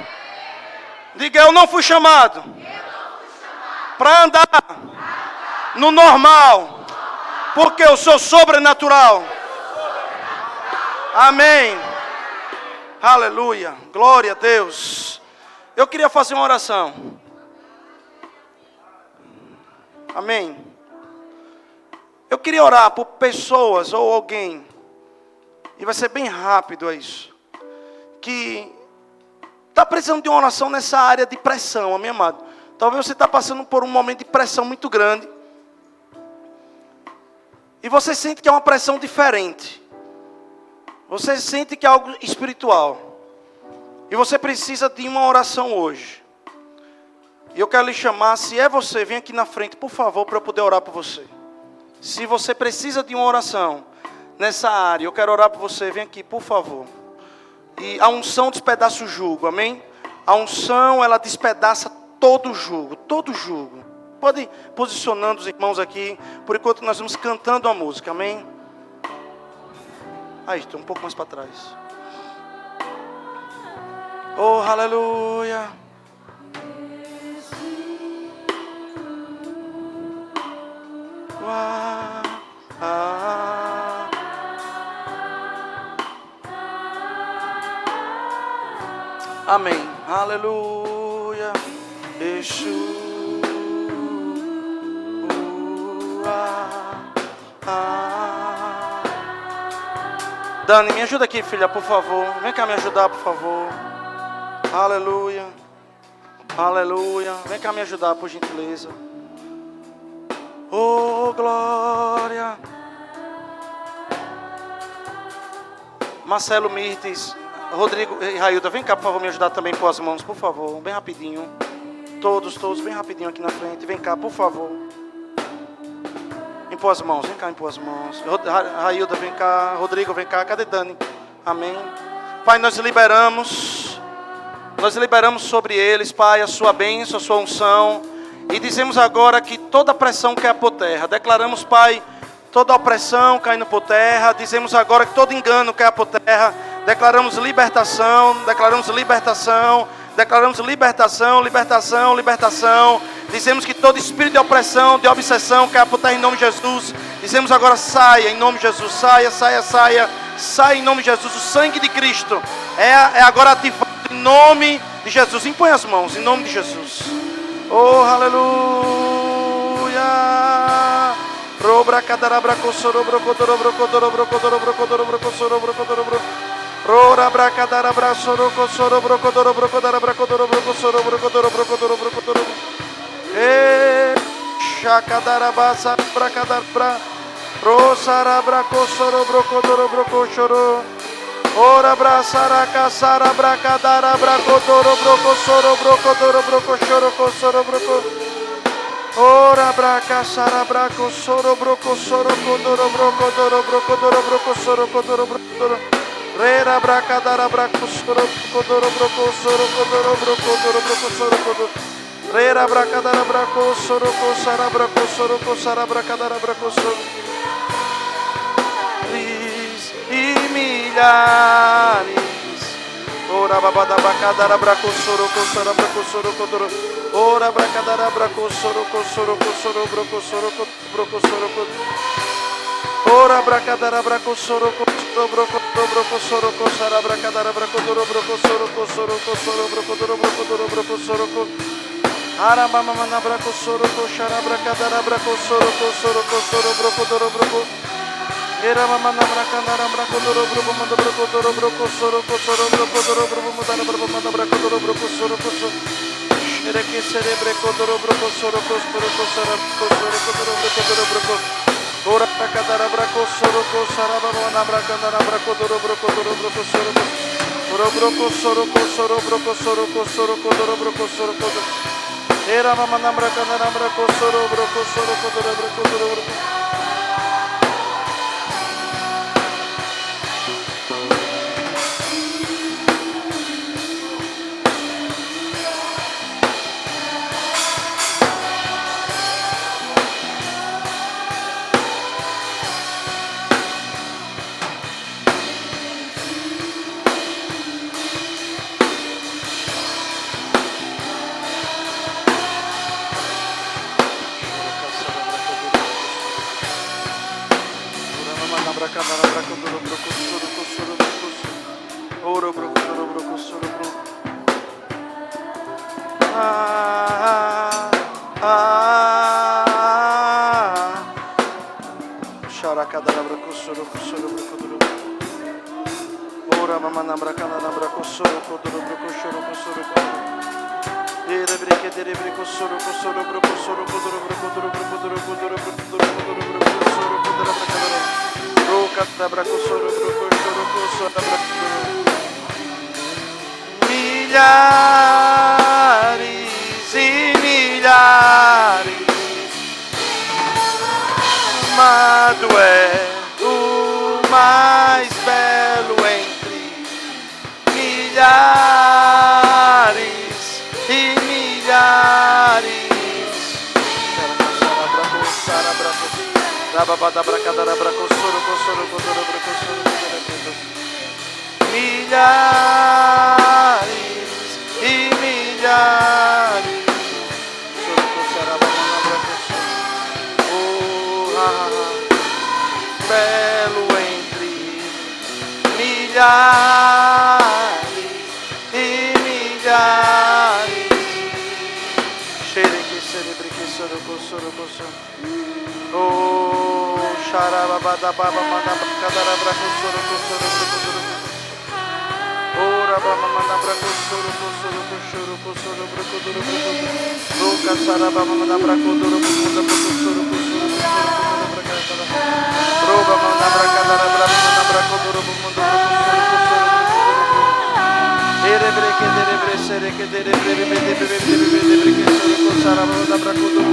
Diga, eu não fui chamado para andar no normal, porque eu sou sobrenatural. Amém. Aleluia. Glória a Deus. Eu queria fazer uma oração. Amém. Eu queria orar por pessoas ou alguém, e vai ser bem rápido isso, que está precisando de uma oração nessa área de pressão, amém, amado? Talvez você está passando por um momento de pressão muito grande. E você sente que é uma pressão diferente. Você sente que é algo espiritual. E você precisa de uma oração hoje. E eu quero lhe chamar, se é você, vem aqui na frente, por favor, para eu poder orar por você. Se você precisa de uma oração nessa área, eu quero orar por você, vem aqui, por favor. E a unção despedaça o jugo, amém? A unção, ela despedaça todo o jugo, todo o jugo. Pode ir posicionando os irmãos aqui, por enquanto nós vamos cantando a música, amém? Aí, estou um pouco mais para trás. Oh, aleluia. Amém. Aleluia. Yeshua. Dani, me ajuda aqui, filha, por favor. Vem cá me ajudar, por favor. Aleluia. Aleluia. Vem cá me ajudar, por gentileza. Oh, glória. Marcelo Mirtes, Rodrigo e Railda, vem cá, por favor, me ajudar também com as mãos, por favor. Bem rapidinho. Todos, bem rapidinho aqui na frente. Vem cá, por favor. Impor as mãos, vem cá, impor as mãos. Railda, vem cá. Rodrigo, vem cá. Cadê Dani? Amém. Pai, nós liberamos sobre eles, Pai, a sua bênção, a sua unção. E dizemos agora que toda pressão cai por terra. Declaramos, Pai, toda opressão caindo por terra. Dizemos agora que todo engano cai por terra. Declaramos libertação, declaramos libertação. Declaramos libertação, libertação, libertação. Dizemos que todo espírito de opressão, de obsessão cai por terra em nome de Jesus. Dizemos agora, saia em nome de Jesus. Saia, saia, saia. Saia em nome de Jesus. O sangue de Cristo é agora ativado em nome de Jesus. Impõe as mãos em nome de Jesus. Oh, aleluia. Robra cadabra cossoro brocodoro brocodoro brocodoro brocodoro brocodoro brocodoro brocodoro. Rora bracadara brasoro cossoro brocodoro brocodara bracodoro brocosoro brocodoro brocodoro brocodoro. Chacadara basa bracadara bra. Rosara bracosoro brocodoro brocochoro. Ora brasara caçara bracadara bracodoro brocosoro brocodoro brocochoro cossoro broco. Ora bracaçara bracosoro brocosoro codoro brocodoro brocodoro brocosoro codoro brocodoro. Rera bracadara bracosoro codoro brocosoro codoro brocodoro brocosoro codoro. Rera bracadara bracosoro coçara bracosoro coçara bracadara bracosoro. E milhares. Ora babada bracadara bracosoro coçara bracosoro codoro. Ora bracadara bracosoro coçoro coçoro brocosoro brocosoro codoro. Ora bracadara bracosoro coçoro brocodoro brocosoro coçara bracadara bracodoro brocosoro coçoro coçoro brocodoro brocodoro brocosoro co. Ara mama na bracosoro coçara bracadara bracosoro coçoro coçoro brocodoro broco. Era mama na bracadara bracodoro broco manda brocodoro brocosoro coçoro brocodoro broco manda bracodoro brocosoro coçoro. Era que cerebre codoro brocosoro coçoro coçara coçoro codoro brocodoro broco. Ora bracadara bracosoro coçara mama bracadara bracodoro brocodoro brocosoro. Ora brocosoro coçoro brocosoro coçoro codoro brocosoro codoro. Era mama na bracadara bracosoro brocosoro codoro brocodoro broco. Milhares e milhares, amado é o mais belo entre milhares e milhares. Milhares e milhares. Oh, Oh, xarababadababa, mandabracadarabra, ora baba mandabra cosoro roca sarababa mandabra codoro roba mandabra cadarabra mandabra codoro erebre que derebre sere que derebre que soro sarababa mandabra codoro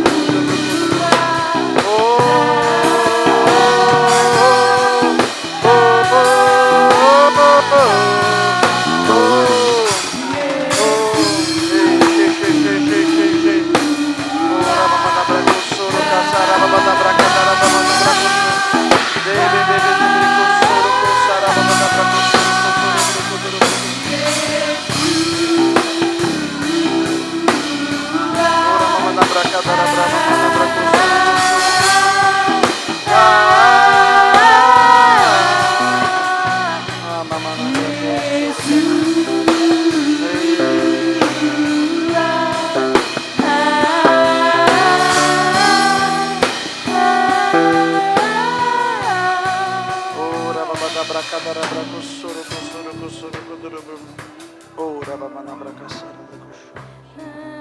Ora baba na braca sara da coxa.